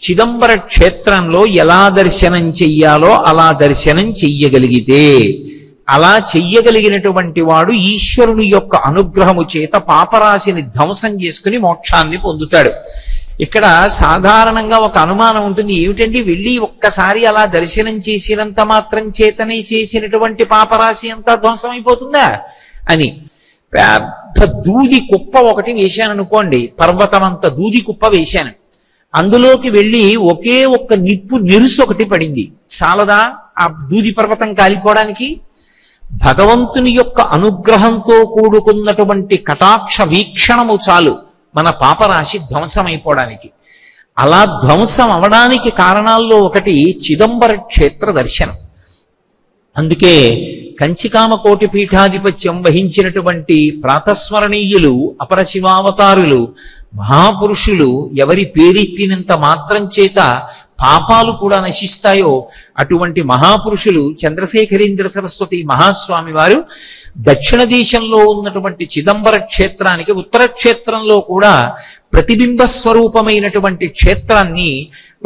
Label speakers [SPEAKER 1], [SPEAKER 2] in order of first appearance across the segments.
[SPEAKER 1] చిదంబర క్షేత్రంలో ఎలా దర్శనం చెయ్యాలో అలా దర్శనం చెయ్యగలిగితే, అలా చెయ్యగలిగినటువంటి వాడు ఈశ్వరుని యొక్క అనుగ్రహము చేత పాపరాశిని ధ్వంసం చేసుకుని మోక్షాన్ని పొందుతాడు. ఇక్కడ సాధారణంగా ఒక అనుమానం ఉంటుంది, ఏమిటండి వెళ్ళి ఒక్కసారి అలా దర్శనం చేసినంత మాత్రం చేతనే చేసినటువంటి పాపరాశి అంతా ధ్వంసం అయిపోతుందా అని. పెద్ద దూది కుప్ప ఒకటి వేశాను అనుకోండి, పర్వతమంత దూది కుప్ప వేశాను, అందులోకి వెళ్ళి ఒకే ఒక్క నిప్పు నెరుసు ఒకటి పడింది, చాలదా ఆ దూది పర్వతం కాలిపోవడానికి? భగవంతుని యొక్క అనుగ్రహంతో కూడుకున్నటువంటి కటాక్ష వీక్షణము చాలు మన పాపరాశి ధ్వంసమైపోవడానికి. అలా ధ్వంసం అవడానికి కారణాల్లో ఒకటి చిదంబర క్షేత్ర దర్శనం. అందుకే కంచికామకోటి పీఠాధిపత్యం వహించినటువంటి ప్రాతస్మరణీయులు, అపరశివావతారులు, మహాపురుషులు ఎవరి పేరెత్తినంత మాత్రం చేత పాపాలు కూడా నశిస్తాయో అటువంటి మహాపురుషులు చంద్రశేఖరేంద్ర సరస్వతి మహాస్వామి వారు దక్షిణ దేశంలో ఉన్నటువంటి చిదంబర క్షేత్రానికి ఉత్తర క్షేత్రంలో కూడా ప్రతిబింబ స్వరూపమైనటువంటి క్షేత్రాన్ని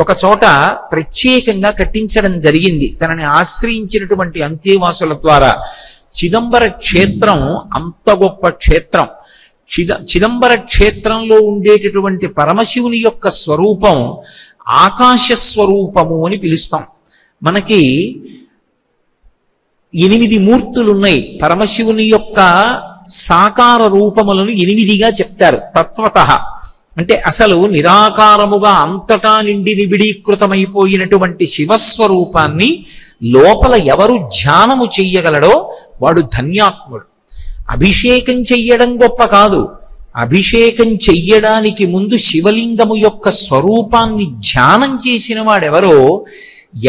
[SPEAKER 1] ఒక చోట ప్రత్యేకంగా కట్టించడం జరిగింది తనని ఆశ్రయించినటువంటి అంతేవాసుల ద్వారా. చిదంబర క్షేత్రం అంత గొప్ప క్షేత్రం. చిదంబర క్షేత్రంలో ఉండేటటువంటి పరమశివుని యొక్క స్వరూపం ఆకాశ స్వరూపము అని పిలుస్తాం. మనకి 8 మూర్తులున్నాయి. పరమశివుని యొక్క సాకార రూపములను 8గా చెప్తారు తత్వతః. అంటే అసలు నిరాకారముగా అంతటా నిండి నిబిడీకృతమైపోయినటువంటి శివస్వరూపాన్ని లోపల ఎవరు ధ్యానము చెయ్యగలడో వాడు ధన్యాత్ముడు. అభిషేకం చెయ్యడం గొప్ప కాదు, అభిషేకం చెయ్యడానికి ముందు శివలింగము యొక్క స్వరూపాన్ని ధ్యానం చేసిన వాడెవరో,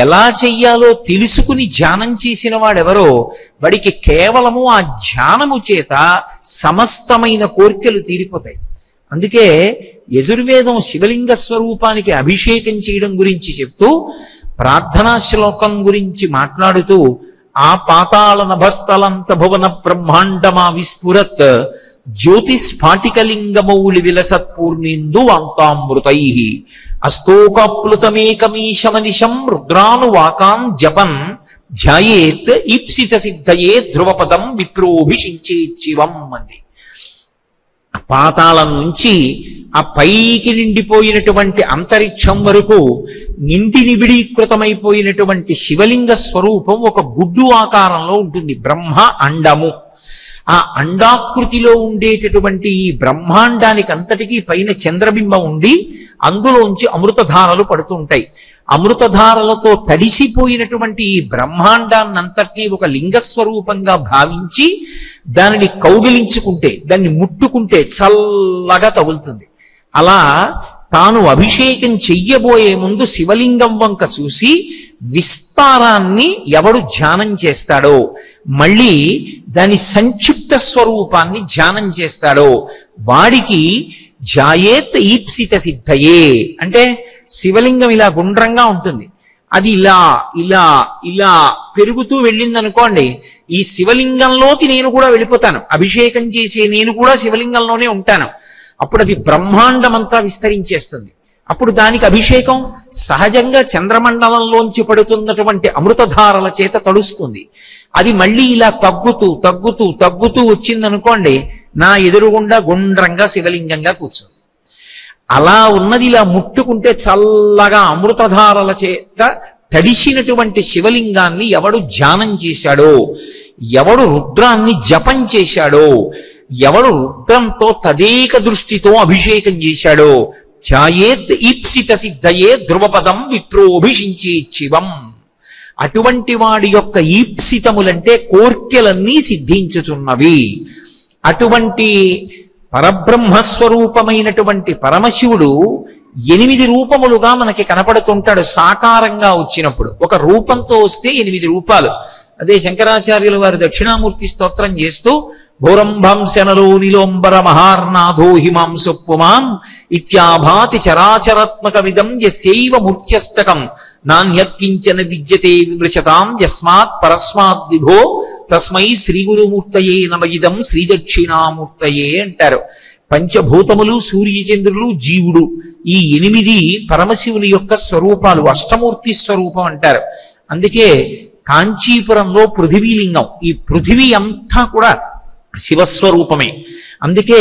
[SPEAKER 1] ఎలా చెయ్యాలో తెలుసుకుని ధ్యానం చేసిన వాడెవరో వాడికి కేవలము ఆ ధ్యానము చేత సమస్తమైన కోరికలు తీరిపోతాయి. అందుకే యజుర్వేదం శివలింగ స్వరూపానికి అభిషేకం చేయడం గురించి చెప్తూ ప్రార్థనా శ్లోకం గురించి మాట్లాడుతూ ఆ పాతాళ నభస్థలంత భువన బ్రహ్మాండమా విస్ఫురత్ జ్యోతిస్ఫాటికలింగమౌళి విలసత్పూర్ణిందు వాంతామృతై అస్తోకాప్లుతమేకమీశమనిశం రుద్రానువాకాన్ జపన్ ధ్యాయేత్ ఈప్సిత సిద్ధయే ధ్రువపదం విప్రోభిషించేచ్చివం అంది. పాతాళం నుంచి ఆ పైకి నిండిపోయినటువంటి అంతరిక్షం వరకు నిండి నిబిడీకృతమైపోయినటువంటి శివలింగ స్వరూపం ఒక గుడ్డు ఆకారంలో ఉంటుంది. బ్రహ్మ అండము. ఆ అండాకృతిలో ఉండేటటువంటి ఈ బ్రహ్మాండానికి అంతటికీ పైన చంద్రబింబం ఉండి అందులోంచి అమృతధారలు పడుతుంటాయి. అమృతధారలతో తడిసిపోయినటువంటి ఈ బ్రహ్మాండాన్నంతటినీ ఒక లింగస్వరూపంగా భావించి దానిని కౌగిలించుకుంటే, దాన్ని ముట్టుకుంటే చల్లగా తగులుతుంది. అలా తాను అభిషేకం చెయ్యబోయే ముందు శివలింగం వంక చూసి విస్తారాన్ని ఎవడు ధ్యానం చేస్తాడో, మళ్ళీ దాని సంక్షిప్త స్వరూపాన్ని ధ్యానం చేస్తాడో వాడికి ధ్యాయేత్ ఈప్సిత సిద్ధయే. అంటే శివలింగం ఇలా గుండ్రంగా ఉంటుంది, అది ఇలా ఇలా ఇలా పెరుగుతూ వెళ్ళిందనుకోండి, ఈ శివలింగంలోకి నేను కూడా వెళ్ళిపోతాను, అభిషేకం చేసే నేను కూడా శివలింగంలోనే ఉంటాను. అప్పుడు అది బ్రహ్మాండమంతా విస్తరించేస్తుంది. అప్పుడు దానికి అభిషేకం సహజంగా చంద్రమండలంలోంచి పడుతున్నటువంటి అమృతధారల చేత తడుస్తుంది. అది మళ్ళీ ఇలా తగ్గుతూ తగ్గుతూ తగ్గుతూ వచ్చిందనుకోండి, నా ఎదురుగుండా గుండ్రంగా శివలింగంగా కూర్చుంది. అలా ఉన్నది ఇలా ముట్టుకుంటే చల్లగా అమృతధారల చేత తడిసినటువంటి శివలింగాన్ని ఎవడు ధ్యానం చేశాడో, ఎవడు రుద్రాన్ని జపం చేశాడో, ఎవడు రుద్రంతో తదేక దృష్టితో అభిషేకం చేశాడో ధ్యాయేత్ ఈప్సిత సిద్ధయే ధ్రువపదం విప్రోభిషించేచ్చివం. అటువంటి వాడి యొక్క ఈప్సితములంటే కోర్కెలన్నీ సిద్ధించుచున్నవి. అటువంటి పరబ్రహ్మస్వరూపమైనటువంటి పరమశివుడు 8 రూపములుగా మనకి కనపడుతుంటాడు. సాకారంగా వచ్చినప్పుడు ఒక రూపంతో వస్తే 8 రూపాలు. అదే శంకరాచార్యుల వారు దక్షిణామూర్తి స్తోత్రం చేస్తూ భోరంభంశనలో నిలోంబర మహార్నాథో హిమాంసు పుమాన్ ఇత్యాభాతి చరాచరాత్మకమిదం యస్యైవ మూర్త్యష్టకం నాణ్యత్కించన విద్యతే విమృశతాం యస్మాత్ పరస్మాత్ విభో తస్మై శ్రీ గురుమూర్తయే నమ ఇదం శ్రీ దక్షిణామూర్తయే అంటారు. పంచభూతములు, సూర్యచంద్రులు, జీవుడు, ఈ 8 పరమశివుని యొక్క స్వరూపాలు, అష్టమూర్తి స్వరూపం అంటారు. అందుకే కాంచీపురంలో పృథివీలింగం, ఈ పృథివీ అంతా కూడా శివస్వరూపమే. అందుకే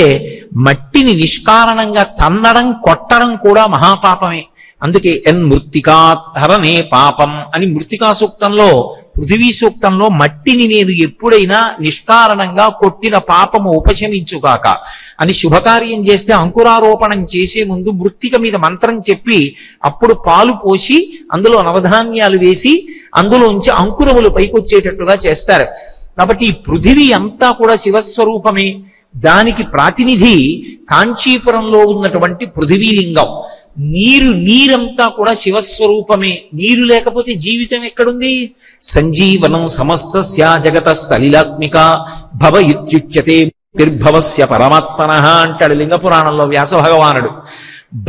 [SPEAKER 1] మట్టిని నిష్కారణంగా తన్నడం, కొట్టడం కూడా మహాపాపమే. అందుకే మృత్తికా హరణే పాపం అని మృత్తికా సూక్తంలో, పృథివీ సూక్తంలో మట్టిని నేను ఎప్పుడైనా నిష్కారణంగా కొట్టిన పాపము ఉపశమించుగాక అని శుభకార్యం చేస్తే అంకురారోపణం చేసే ముందు మృత్తిక మీద మంత్రం చెప్పి అప్పుడు పాలు పోసి అందులో నవధాన్యాలు వేసి అందులోంచి అంకురములు పైకొచ్చేటట్టుగా చేస్తారు. కాబట్టి ఈ పృథివీ అంతా కూడా శివస్వరూపమే. దానికి ప్రాతినిధి కాంచీపురంలో ఉన్నటువంటి పృథివీలింగం. నీరంతా కూడా శివస్వరూపమే. నీరు లేకపోతే జీవితం ఎక్కడుంది? సంజీవనం సమస్తస్య జగత సలిలాత్మిక భవ ఇత్యుచ్యతే నిర్భవస్య పరమాత్మనః అంటాడు లింగ పురాణంలో వ్యాస భగవానుడు.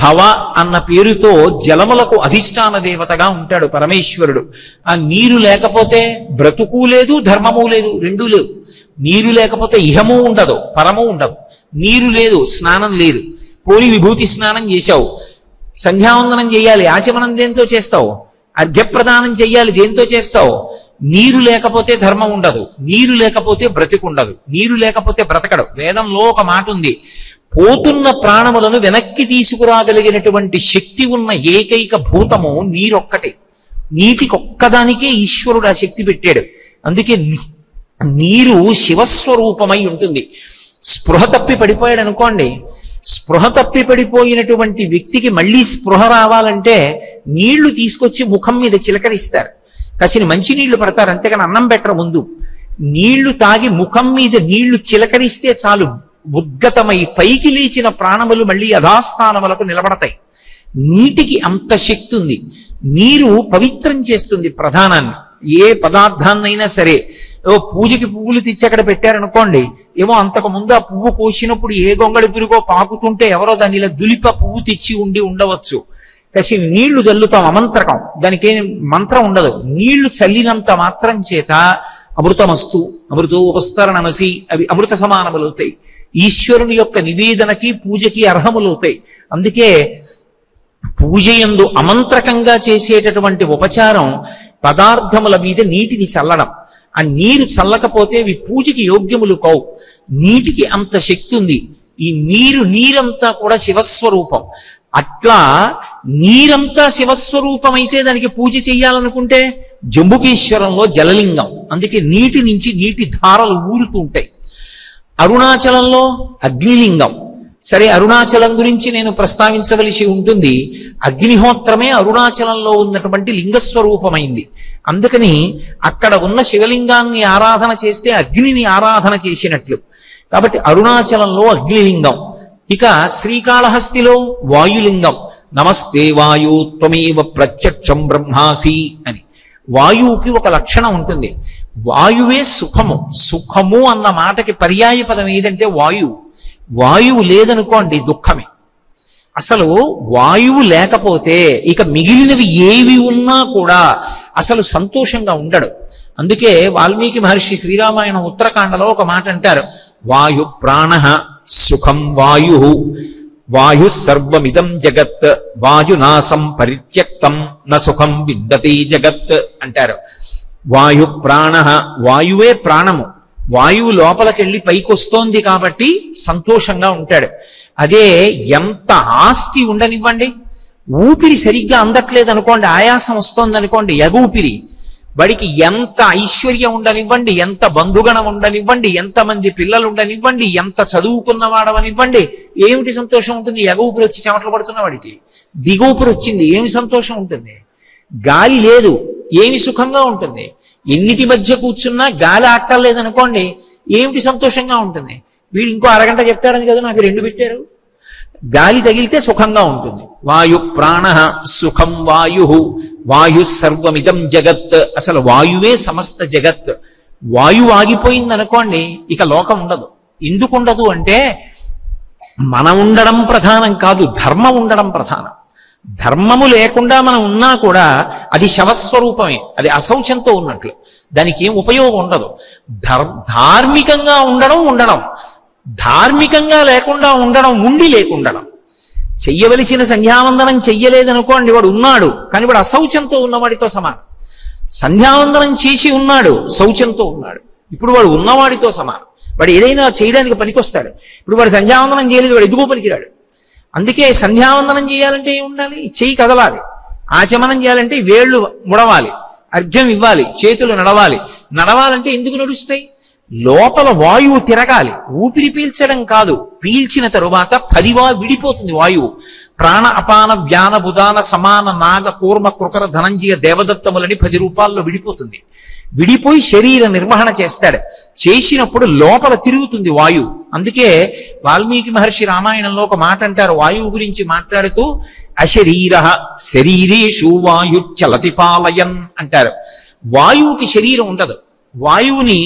[SPEAKER 1] భవ అన్న పేరుతో జలములకు అధిష్టాన దేవతగా ఉంటాడు పరమేశ్వరుడు. ఆ నీరు లేకపోతే బ్రతుకు లేదు, ధర్మము లేదు, రెండూ లేవు. నీరు లేకపోతే ఇహము ఉండదు, పరము ఉండదు. నీరు లేదు, స్నానం లేదు. పోలి విభూతి స్నానం చేశావు, సంధ్యావందనం చేయాలి, ఆచమనం దేంతో చేస్తావు? అర్ఘ్యప్రదానం చెయ్యాలి, దేంతో చేస్తావు? నీరు లేకపోతే ధర్మం ఉండదు, నీరు లేకపోతే బ్రతికుండదు, నీరు లేకపోతే బ్రతకడు. వేదంలో ఒక మాట ఉంది, పోతున్న ప్రాణములను వెనక్కి తీసుకురాగలిగినటువంటి శక్తి ఉన్న ఏకైక భూతము నీరొక్కటే. నీటికొక్కదానికే ఈశ్వరుడు ఆ శక్తి పెట్టాడు. అందుకే నీరు శివస్వరూపమై ఉంటుంది. స్పృహ తప్పి పడిపోయాడు అనుకోండి, స్పృహ తప్పి పడిపోయినటువంటి వ్యక్తికి మళ్ళీ స్పృహ రావాలంటే నీళ్లు తీసుకొచ్చి ముఖం మీద చిలకరిస్తారు, కసిని మంచినీళ్లు పడతారు, అంతేకాని అన్నం పెట్టరు. ముందు నీళ్లు తాగి ముఖం మీద నీళ్లు చిలకరిస్తే చాలు, ఉద్గతమై పైకి లేచిన ప్రాణములు మళ్ళీ యథాస్థానములకు నిలబడతాయి. నీటికి అంత శక్తి ఉంది. నీరు పవిత్రం చేస్తుంది ప్రధానాన్ని. ఏ పదార్థాన్నైనా సరే, పూజకి పువ్వులు తెచ్చి అక్కడ పెట్టారనుకోండి, ఏమో అంతకు ముందు ఆ పువ్వు కోసినప్పుడు ఏ గొంగళి పురుగో పాకుతుంటే ఎవరో దాన్ని ఇలా దులిప పువ్వు తెచ్చి ఉండవచ్చు. kasi నీళ్లు చల్లుతాం అమంత్రకం, దానికి ఏం మంత్రం ఉండదు. నీళ్లు చల్లినంత మాత్రం చేత అమృతమస్తు, అమృతో ఉపస్తరణమసి, అవి అమృత సమానములవుతాయి. ఈశ్వరుని యొక్క నివేదనకి పూజకి అర్హములవుతాయి. అందుకే పూజయందు అమంత్రకంగా చేసేటటువంటి ఉపచారం పదార్థముల మీద నీటిని చల్లడం. ఆ నీరు చల్లకపోతే అవి పూజకి యోగ్యములు కావు. నీటికి అంత శక్తి ఉంది. ఈ నీరంతా కూడా శివస్వరూపం. అట్లా నీరంతా శివస్వరూపం అయితే దానికి పూజ చెయ్యాలనుకుంటే జంబుకేశ్వరంలో జలలింగం, అందుకే నీటి నుంచి నీటి ధారలు ఊరుతూ ఉంటాయి. అరుణాచలంలో అగ్నిలింగం. సరే, అరుణాచలం గురించి నేను ప్రస్తావించవలసి ఉంటుంది. అగ్నిహోత్రమే అరుణాచలంలో ఉన్నటువంటి లింగస్వరూపమైంది. అందుకని అక్కడ ఉన్న శివలింగాన్ని ఆరాధన చేస్తే అగ్నిని ఆరాధన చేసినట్లు. కాబట్టి అరుణాచలంలో అగ్నిలింగం. ఇక శ్రీకాళహస్తిలో వాయులింగం. నమస్తే వాయు త్వమేవ ప్రత్యక్షం బ్రహ్మాసి అని. వాయువుకి ఒక లక్షణం ఉంటుంది. వాయువే సుఖము. సుఖము అన్న మాటకి పర్యాయ పదం ఏదంటే వాయువు. వాయువు లేదనుకోండి దుఃఖమే. అసలు వాయువు లేకపోతే ఇక మిగిలినవి ఏవి ఉన్నా కూడా అసలు సంతోషంగా ఉండడు. అందుకే వాల్మీకి మహర్షి శ్రీరామాయణ ఉత్తరకాండలో ఒక మాట అంటారు, వాయు ప్రాణ సుఖం వాయు, వాయు సర్వమిదం జగత్, వాయునాసం పరిత్యక్తం న సుఖం విందతి జగత్ అంటారు. వాయు ప్రాణ, వాయువే ప్రాణము. వాయువు లోపలికెళ్ళి పైకొస్తోంది కాబట్టి సంతోషంగా ఉంటాడు. అదే ఎంత ఆస్తి ఉండనివ్వండి, ఊపిరి సరిగ్గా అందట్లేదు అనుకోండి, ఆయాసం వస్తోంది అనుకోండి, ఎగూపిరి, వాడికి ఎంత ఐశ్వర్యం ఉండనివ్వండి, ఎంత బంధుగణం ఉండనివ్వండి, ఎంతమంది పిల్లలు ఉండనివ్వండి, ఎంత చదువుకున్నవాడవనివ్వండి, ఏమిటి సంతోషం ఉంటుంది? ఎగూపిరి వచ్చి చెమటలు పడుతున్న వాడికి దిగూపిరి వచ్చింది, ఏమి సంతోషం ఉంటుంది? గాలి లేదు, ఏమి సుఖంగా ఉంటుంది? ఎన్నిటి మధ్య కూర్చున్నా గాలి ఆటలేదనుకోండి, ఏమిటి సంతోషంగా ఉంటుంది? వీడు ఇంకో అరగంట చెప్తాడని కదా నాకు 2 పెట్టారు. గాలి తగిలితే సుఖంగా ఉంటుంది. వాయు ప్రాణ సుఖం వాయు, వాయు సర్వమిదం జగత్. అసలు వాయువే సమస్త జగత్. వాయువు ఆగిపోయింది అనుకోండి, ఇక లోకం ఉండదు. ఎందుకు ఉండదు అంటే మనం ఉండడం ప్రధానం కాదు, ధర్మం ఉండడం ప్రధానం. ధర్మము లేకుండా మనం ఉన్నా కూడా అది శవస్వరూపమే, అది అశౌచంతో ఉన్నట్లు, దానికి ఏం ఉపయోగం ఉండదు. ధార్మికంగా ఉండడం ధార్మికంగా లేకుండా ఉండడం, ఉండి లేకుండడం. చెయ్యవలసిన సంధ్యావందనం చెయ్యలేదనుకోండి, వాడు ఉన్నాడు కానీ వాడు అశౌచంతో ఉన్నవాడితో సమానం. సంధ్యావందనం చేసి ఉన్నాడు, శౌచంతో ఉన్నాడు, ఇప్పుడు వాడు ఉన్నవాడితో సమానం. వాడు ఏదైనా చేయడానికి పనికొస్తాడు. ఇప్పుడు వాడు సంధ్యావందనం చేయలేదు, వాడు ఎందుకో పనికిరాడు. అందుకే సంధ్యావందనం చేయాలంటే ఏమి ఉండాలి? చెయ్యి కదలాలి. ఆచమనం చేయాలంటే వేళ్ళు ముడవాలి, అర్ఘ్యం ఇవ్వాలి, చేతులు నడవాలి. నడవాలంటే ఎందుకు నడుస్తాయి? లోపల వాయువు తిరగాలి. ఊపిరి పీల్చడం కాదు, పీల్చిన తరువాత 10 విడిపోతుంది వాయువు. ప్రాణ అపాన వ్యాన బుధాన సమాన నాగ కూర్మ కృకర ధనంజయ దేవదత్తములని 10 రూపాల్లో విడిపోతుంది. విడిపోయి శరీర నిర్వహణ చేస్తాడు. చేసినప్పుడు లోపల తిరుగుతుంది వాయువు. అందుకే వాల్మీకి మహర్షి రామాయణంలో ఒక మాట అంటారు, వాయువు గురించి మాట్లాడుతూ, అశరీర శరీరేషు వాయుచలతి పాలయన్ అంటారు. వాయువుకి శరీరం ఉండదు. వాయువుని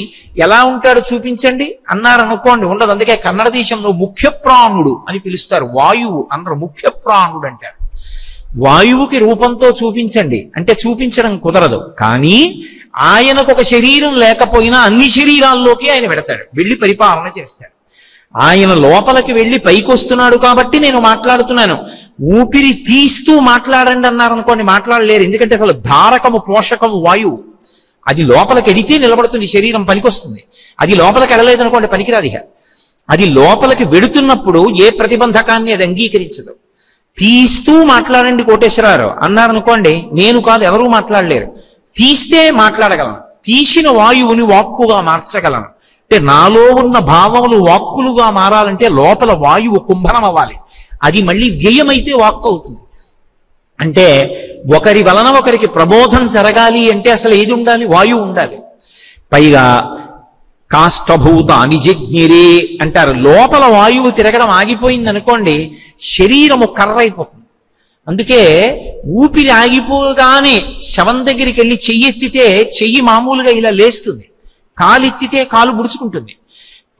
[SPEAKER 1] ఎలా ఉంటాడో చూపించండి అన్నారు అనుకోండి, ఉండదు. అందుకే కన్నడ దేశంలో ముఖ్య ప్రాణుడు అని పిలుస్తారు. వాయువు అన్నారు ముఖ్య ప్రాణుడు అంటారు. వాయువుకి రూపంతో చూపించండి అంటే చూపించడం కుదరదు. కానీ ఆయనకు ఒక శరీరం లేకపోయినా అన్ని శరీరాల్లోకి ఆయన పెడతాడు, వెళ్ళి పరిపాలన చేస్తాడు. ఆయన లోపలికి వెళ్ళి పైకి వస్తున్నాడు కాబట్టి నేను మాట్లాడుతున్నాను. ఊపిరి తీస్తూ మాట్లాడండి అన్నారు అనుకోండి, మాట్లాడలేరు. ఎందుకంటే అసలు ధారకము పోషకము వాయువు. అది లోపలికి ఎడితే నిలబడుతుంది, శరీరం పనికొస్తుంది. అది లోపలికి ఎడలేదనుకోండి పనికిరాది. అది లోపలికి వెడుతున్నప్పుడు ఏ ప్రతిబంధకాన్ని అది అంగీకరించదు. తీస్తూ మాట్లాడండి కోటేశ్వరరావు అన్నారనుకోండి, నేను కాదు ఎవరూ మాట్లాడలేరు. తీస్తే మాట్లాడగలను, తీసిన వాయువుని వాక్కుగా మార్చగలను. అంటే నాలో ఉన్న భావములు వాక్కులుగా మారాలంటే లోపల వాయువు కుంభనం అవ్వాలి. అది మళ్ళీ వ్యయమైతే వాక్కు అవుతుంది. అంటే ఒకరి వలన ఒకరికి ప్రబోధం జరగాలి అంటే అసలు ఏది ఉండాలి? వాయువు ఉండాలి. పైగా కాష్టభూత అనిజజ్ఞిరే అంటారు. లోపల వాయువు తిరగడం ఆగిపోయింది అనుకోండి, శరీరము కర్రైపోతుంది. అందుకే ఊపిరి ఆగిపోగానే శవం దగ్గరికి వెళ్ళి చెయ్యెత్తితే చెయ్యి మామూలుగా ఇలా లేస్తుంది, కాలెత్తితే కాలు ముడుచుకుంటుంది.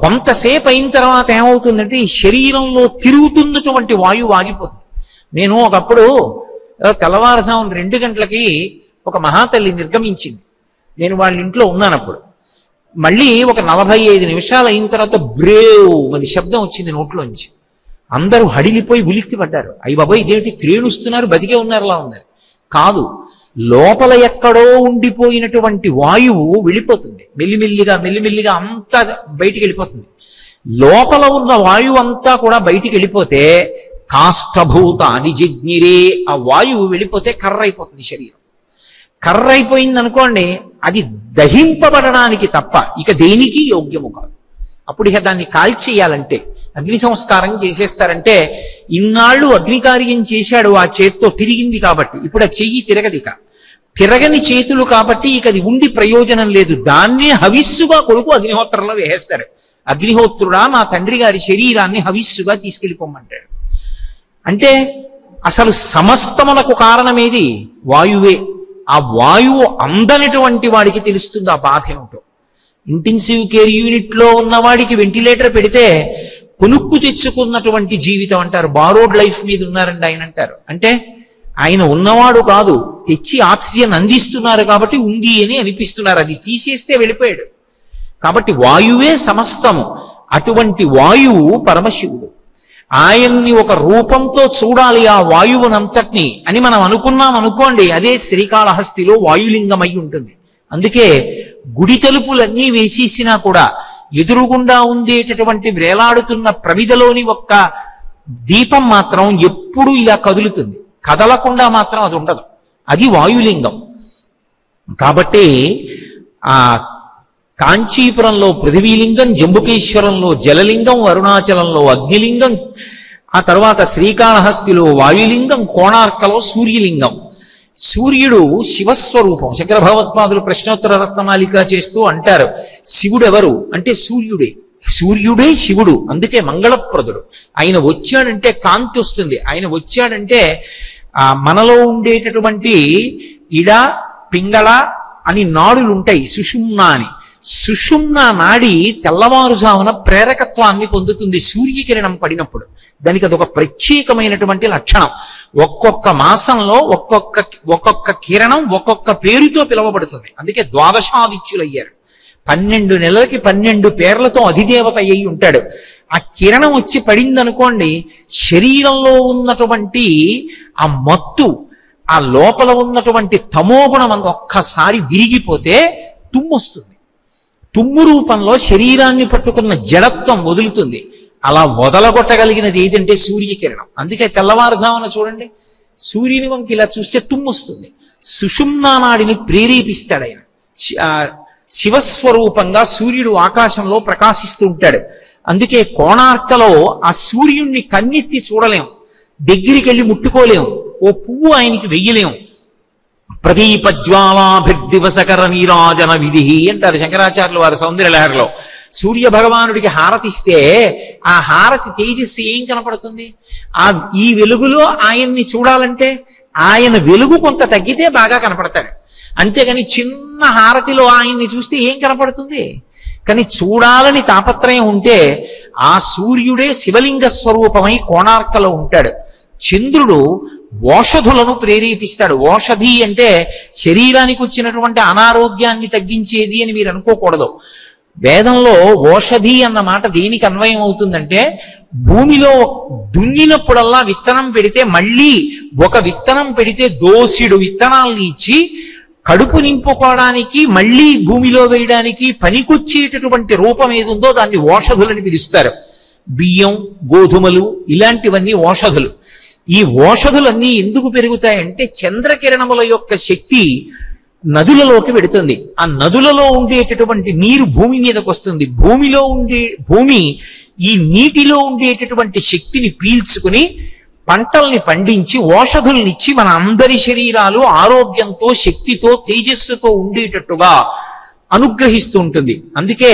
[SPEAKER 1] కొంతసేపు అయిన తర్వాత ఏమవుతుందంటే ఈ శరీరంలో తిరుగుతున్నటువంటి వాయువు ఆగిపోతుంది. నేను ఒకప్పుడు తెల్లవారుజామున 2 గంటలకి ఒక మహాతల్లి నిర్గమించింది. నేను వాళ్ళ ఇంట్లో ఉన్నానప్పుడు. మళ్ళీ ఒక 45 నిమిషాలు అయిన తర్వాత బ్రేవ్ అని శబ్దం వచ్చింది నోట్లోంచి. అందరూ హడిలిపోయి ఉలిక్కి పడ్డారు. అయ్యి బాబాయ్ ఇదేమిటి, త్రేణుస్తున్నారు, బతికే ఉన్నారులా ఉన్నారు. కాదు, లోపల ఎక్కడో ఉండిపోయినటువంటి వాయువు వెళ్ళిపోతుంది. మెల్లిమెల్లిగా అంతా బయటికి వెళ్ళిపోతుంది. లోపల ఉన్న వాయువు అంతా కూడా బయటికి వెళ్ళిపోతే కాష్టభూత అనిజజ్ఞిరే, ఆ వాయువు వెళ్ళిపోతే కర్రైపోతుంది శరీరం. కర్రైపోయింది అనుకోండి, అది దహింపబడడానికి తప్ప ఇక దేనికి యోగ్యము కాదు. అప్పుడు ఇక దాన్ని కాల్చేయాలంటే అగ్ని సంస్కారం చేసేస్తారంటే, ఇన్నాళ్ళు అగ్నికార్యం చేశాడు, ఆ చేత్తో తిరిగింది కాబట్టి ఇప్పుడు ఆ చెయ్యి తిరగదిక. తిరగని చేతులు కాబట్టి ఇక అది ఉండి ప్రయోజనం లేదు. దాన్నే హవిస్సుగా కొడుకు అగ్నిహోత్రంలో వేసేస్తాడు. అగ్నిహోత్రుడా నా తండ్రి గారి శరీరాన్ని హవిస్సుగా తీసుకెళ్ళిపోమంటాడు. అంటే అసలు సమస్తములకు కారణమేది? వాయువే. ఆ వాయువు అందనటువంటి వాడికి తెలుస్తుంది ఆ బాధ ఏమిటో. ఇంటెన్సివ్ కేర్ యూనిట్లో ఉన్నవాడికి వెంటిలేటర్ పెడితే కొనుక్కు తెచ్చుకున్నటువంటి జీవితం అంటారు. బారోడ్ లైఫ్ మీద ఉన్నారండి ఆయన అంటారు. అంటే ఆయన ఉన్నవాడు కాదు, తెచ్చి ఆక్సిజన్ అందిస్తున్నారు కాబట్టి ఉంది అని అనిపిస్తున్నారు. అది తీసేస్తే వెళ్ళిపోయాడు. కాబట్టి వాయువే సమస్తము. అటువంటి వాయువు పరమశివుడు. ఆయన్ని ఒక రూపంతో చూడాలి ఆ వాయువునంతటిని అని మనం అనుకున్నాం అనుకోండి, అదే శ్రీకాళహస్తిలో వాయులింగమై ఉంటుంది. అందుకే గుడి తలుపులన్నీ వేసేసినా కూడా ఎదురుగుండా ఉండేటటువంటి వేలాడుతున్న ప్రమిదలోని ఒక్క దీపం మాత్రం ఎప్పుడు ఇలా కదులుతుంది, కదలకుండా మాత్రం అది ఉండదు. అది వాయులింగం. కాబట్టి ఆ కాంచీపురంలో పృథివీలింగం, జంబుకేశ్వరంలో జలలింగం, అరుణాచలంలో అగ్నిలింగం, ఆ తర్వాత శ్రీకాళహస్తిలో వాయులింగం, కోణార్కలో సూర్యలింగం. సూర్యుడు శివస్వరూపం. శంకర భగవత్పాదులు ప్రశ్నోత్తర రత్నమాలిక చేస్తూ అంటారు, శివుడు ఎవరు అంటే సూర్యుడే. సూర్యుడే శివుడు. అందుకే మంగళప్రదుడు. ఆయన వచ్చాడంటే కాంతి వస్తుంది. ఆయన వచ్చాడంటే మనలో ఉండేటటువంటి ఇడ పింగళ అని నాడులు ఉంటాయి, సుషుమ్న అని. సుషుమ్న నాడి తెల్లవారుజామున ప్రేరకత్వాన్ని పొందుతుంది సూర్యకిరణం పడినప్పుడు. దానికి అదొక ప్రత్యేకమైనటువంటి లక్షణం. ఒక్కొక్క మాసంలో ఒక్కొక్క కిరణం ఒక్కొక్క పేరుతో పిలువబడుతుంది. అందుకే ద్వాదశాదిత్యులయ్యారు. 12 నెలలకి 12 పేర్లతో అధిదేవత అయి ఉంటాడు. ఆ కిరణం వచ్చి పడింది అనుకోండి, శరీరంలో ఉన్నటువంటి ఆ మత్తు, ఆ లోపల ఉన్నటువంటి తమోగుణం అంత ఒక్కసారి విరిగిపోతే తుమ్ము వస్తుంది. తుమ్ము రూపంలో శరీరాన్ని పట్టుకున్న జడత్వం వదులుతుంది. అలా వదలగొట్టగలిగినది ఏదంటే సూర్యకిరణం. అందుకే తెల్లవారుజామున చూడండి, సూర్యుని వంకి ఇలా చూస్తే తుమ్ము వస్తుంది. సుషుమ్నా నాడిని ప్రేరేపిస్తాడు ఆయన. శివస్వరూపంగా సూర్యుడు ఆకాశంలో ప్రకాశిస్తూ ఉంటాడు. అందుకే కోణార్కలో ఆ సూర్యుణ్ణి కన్నెత్తి చూడలేం, దగ్గరికి వెళ్ళి ముట్టుకోలేం, ఓ పువ్వు ఆయనకి వెయ్యలేం. ప్రదీపజ్వాలాభిర్దివసకర నీరాజన విధి అంటారు శంకరాచార్యులు వారు సౌందర్యలహరిలో. సూర్య భగవానుడికి హారతిస్తే ఆ హారతి తేజస్సు ఏం కనపడుతుంది? ఈ వెలుగులో ఆయన్ని చూడాలంటే ఆయన వెలుగు కొంత తగ్గితే బాగా కనపడతాడు. అంతేగాని చిన్న హారతిలో ఆయన్ని చూస్తే ఏం కనపడుతుంది? కానీ చూడాలని తాపత్రయం ఉంటే ఆ సూర్యుడే శివలింగ స్వరూపమై కోణార్కలో ఉంటాడు. చంద్రుడు ఓషధులను ప్రేరేపిస్తాడు. ఓషధి అంటే శరీరానికి వచ్చినటువంటి అనారోగ్యాన్ని తగ్గించేది అని మీరు అనుకోకూడదు. వేదంలో ఓషధి అన్న మాట దేనికి అన్వయం అవుతుందంటే, భూమిలో దున్నినప్పుడల్లా విత్తనం పెడితే మళ్ళీ ఒక విత్తనం పెడితే దోసిడు విత్తనాల్ని ఇచ్చి కడుపు నింపుకోవడానికి మళ్ళీ భూమిలో వేయడానికి పనికొచ్చేటటువంటి రూపం ఏదుందో దాన్ని ఓషధులని పిలుస్తారు. బియ్యం, గోధుమలు ఇలాంటివన్నీ ఓషధులు. ఈ ఓషధులన్నీ ఎందుకు పెరుగుతాయంటే చంద్రకిరణముల యొక్క శక్తి నదులలోకి వెడుతుంది. ఆ నదులలో ఉండేటటువంటి నీరు భూమి మీదకి వస్తుంది. భూమి ఈ నీటిలో ఉండేటటువంటి శక్తిని పీల్చుకుని పంటల్ని పండించి ఓషధుల్నిచ్చి మన అందరి శరీరాలు ఆరోగ్యంతో, శక్తితో, తేజస్సుతో ఉండేటట్టుగా అనుగ్రహిస్తూ ఉంటుంది. అందుకే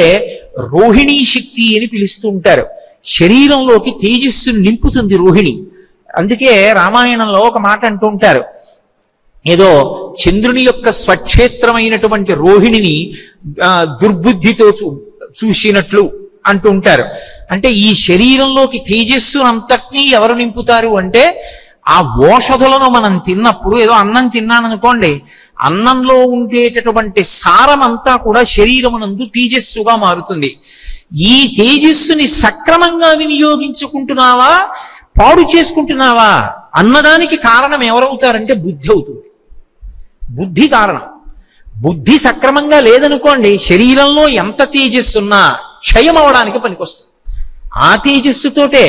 [SPEAKER 1] రోహిణీ శక్తి అని పిలుస్తూ ఉంటారు. శరీరంలోకి తేజస్సును నింపుతుంది రోహిణి. అందుకే రామాయణంలో ఒక మాట అంటూ ఉంటారు, ఏదో చంద్రుని యొక్క స్వక్షేత్రమైనటువంటి రోహిణిని దుర్బుద్ధితో చూసినట్లు అంటూ ఉంటారు. అంటే ఈ శరీరంలోకి తేజస్సు అంతటినీ ఎవరు నింపుతారు అంటే ఆ ఓషధులను మనం తిన్నప్పుడు, ఏదో అన్నం తిన్నాననుకోండి, అన్నంలో ఉండేటటువంటి సారం అంతా కూడా శరీరమునందు తేజస్సుగా మారుతుంది. ఈ తేజస్సుని సక్రమంగా వినియోగించుకుంటున్నావా, పాడు చేసుకుంటున్నావా అన్నదానికి కారణం ఎవరవుతారంటే బుద్ధి అవుతుంది. బుద్ధి కారణం. బుద్ధి సక్రమంగా లేదనుకోండి, శరీరంలో ఎంత తేజస్సున్నా క్షయం అవడానికి పనికొస్తుంది. ఆ తేజస్సుతోటే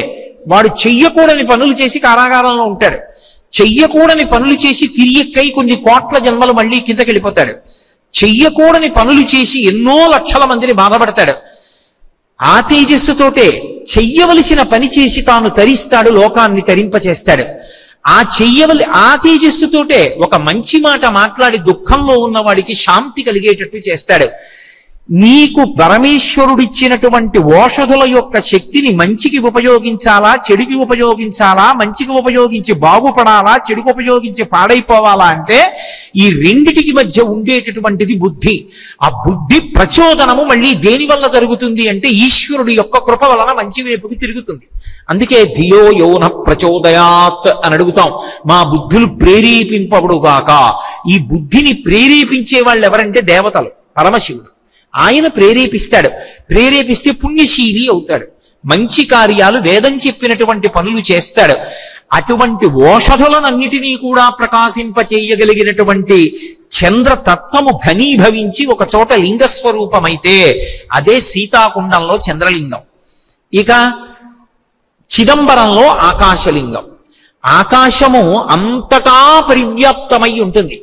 [SPEAKER 1] వాడు చెయ్యకూడని పనులు చేసి కారాగారంలో ఉంటాడు. చెయ్యకూడని పనులు చేసి తిరియక్కై కొన్ని కోట్ల జన్మలు మళ్ళీ కిందకి వెళ్ళిపోతాడు. చెయ్యకూడని పనులు చేసి ఎన్నో లక్షల మందిని బాధపడతాడు. ఆ తేజస్సుతోటే చెయ్యవలసిన పని చేసి తాను తరిస్తాడు, లోకాన్ని తరింపచేస్తాడు. ఆ తేజస్సుతోటే ఒక మంచి మాట మాట్లాడి దుఃఖంలో ఉన్నవాడికి శాంతి కలిగేటట్టు చేస్తాడు. నీకు పరమేశ్వరుడిచ్చినటువంటి ఓషధుల యొక్క శక్తిని మంచికి ఉపయోగించాలా, చెడుకి ఉపయోగించాలా, మంచికి ఉపయోగించి బాగుపడాలా, చెడుకు ఉపయోగించి పాడైపోవాలా అంటే ఈ రెండిటికి మధ్య ఉండేటటువంటిది బుద్ధి. ఆ బుద్ధి ప్రచోదనము మళ్ళీ దేని వల్ల జరుగుతుంది అంటే ఈశ్వరుడి యొక్క కృప వలన మంచి వైపుకి తిరుగుతుంది. అందుకే ధియో యోన ప్రచోదయాత్ అని అడుగుతాం, మా బుద్ధులు ప్రేరేపింపబడుగాక. ఈ బుద్ధిని ప్రేరేపించే వాళ్ళు ఎవరంటే దేవతలు, పరమశివుడు. ఆయన ప్రేరేపిస్తాడు. ప్రేరేపిస్తే పుణ్యశీలి అవుతాడు. మంచి కార్యాలు, వేదం చెప్పినటువంటి పనులు చేస్తాడు. అటువంటి ఓషధులనన్నిటినీ కూడా ప్రకాశింపచేయగలిగినటువంటి చంద్రతత్వము ఘనీభవించి ఒక చోట లింగస్వరూపమైతే అదే సీతాకుండంలో చంద్రలింగం. ఇక చిదంబరంలో ఆకాశలింగం. ఆకాశము అంతటా పరివ్యాప్తమై ఉంటుంది.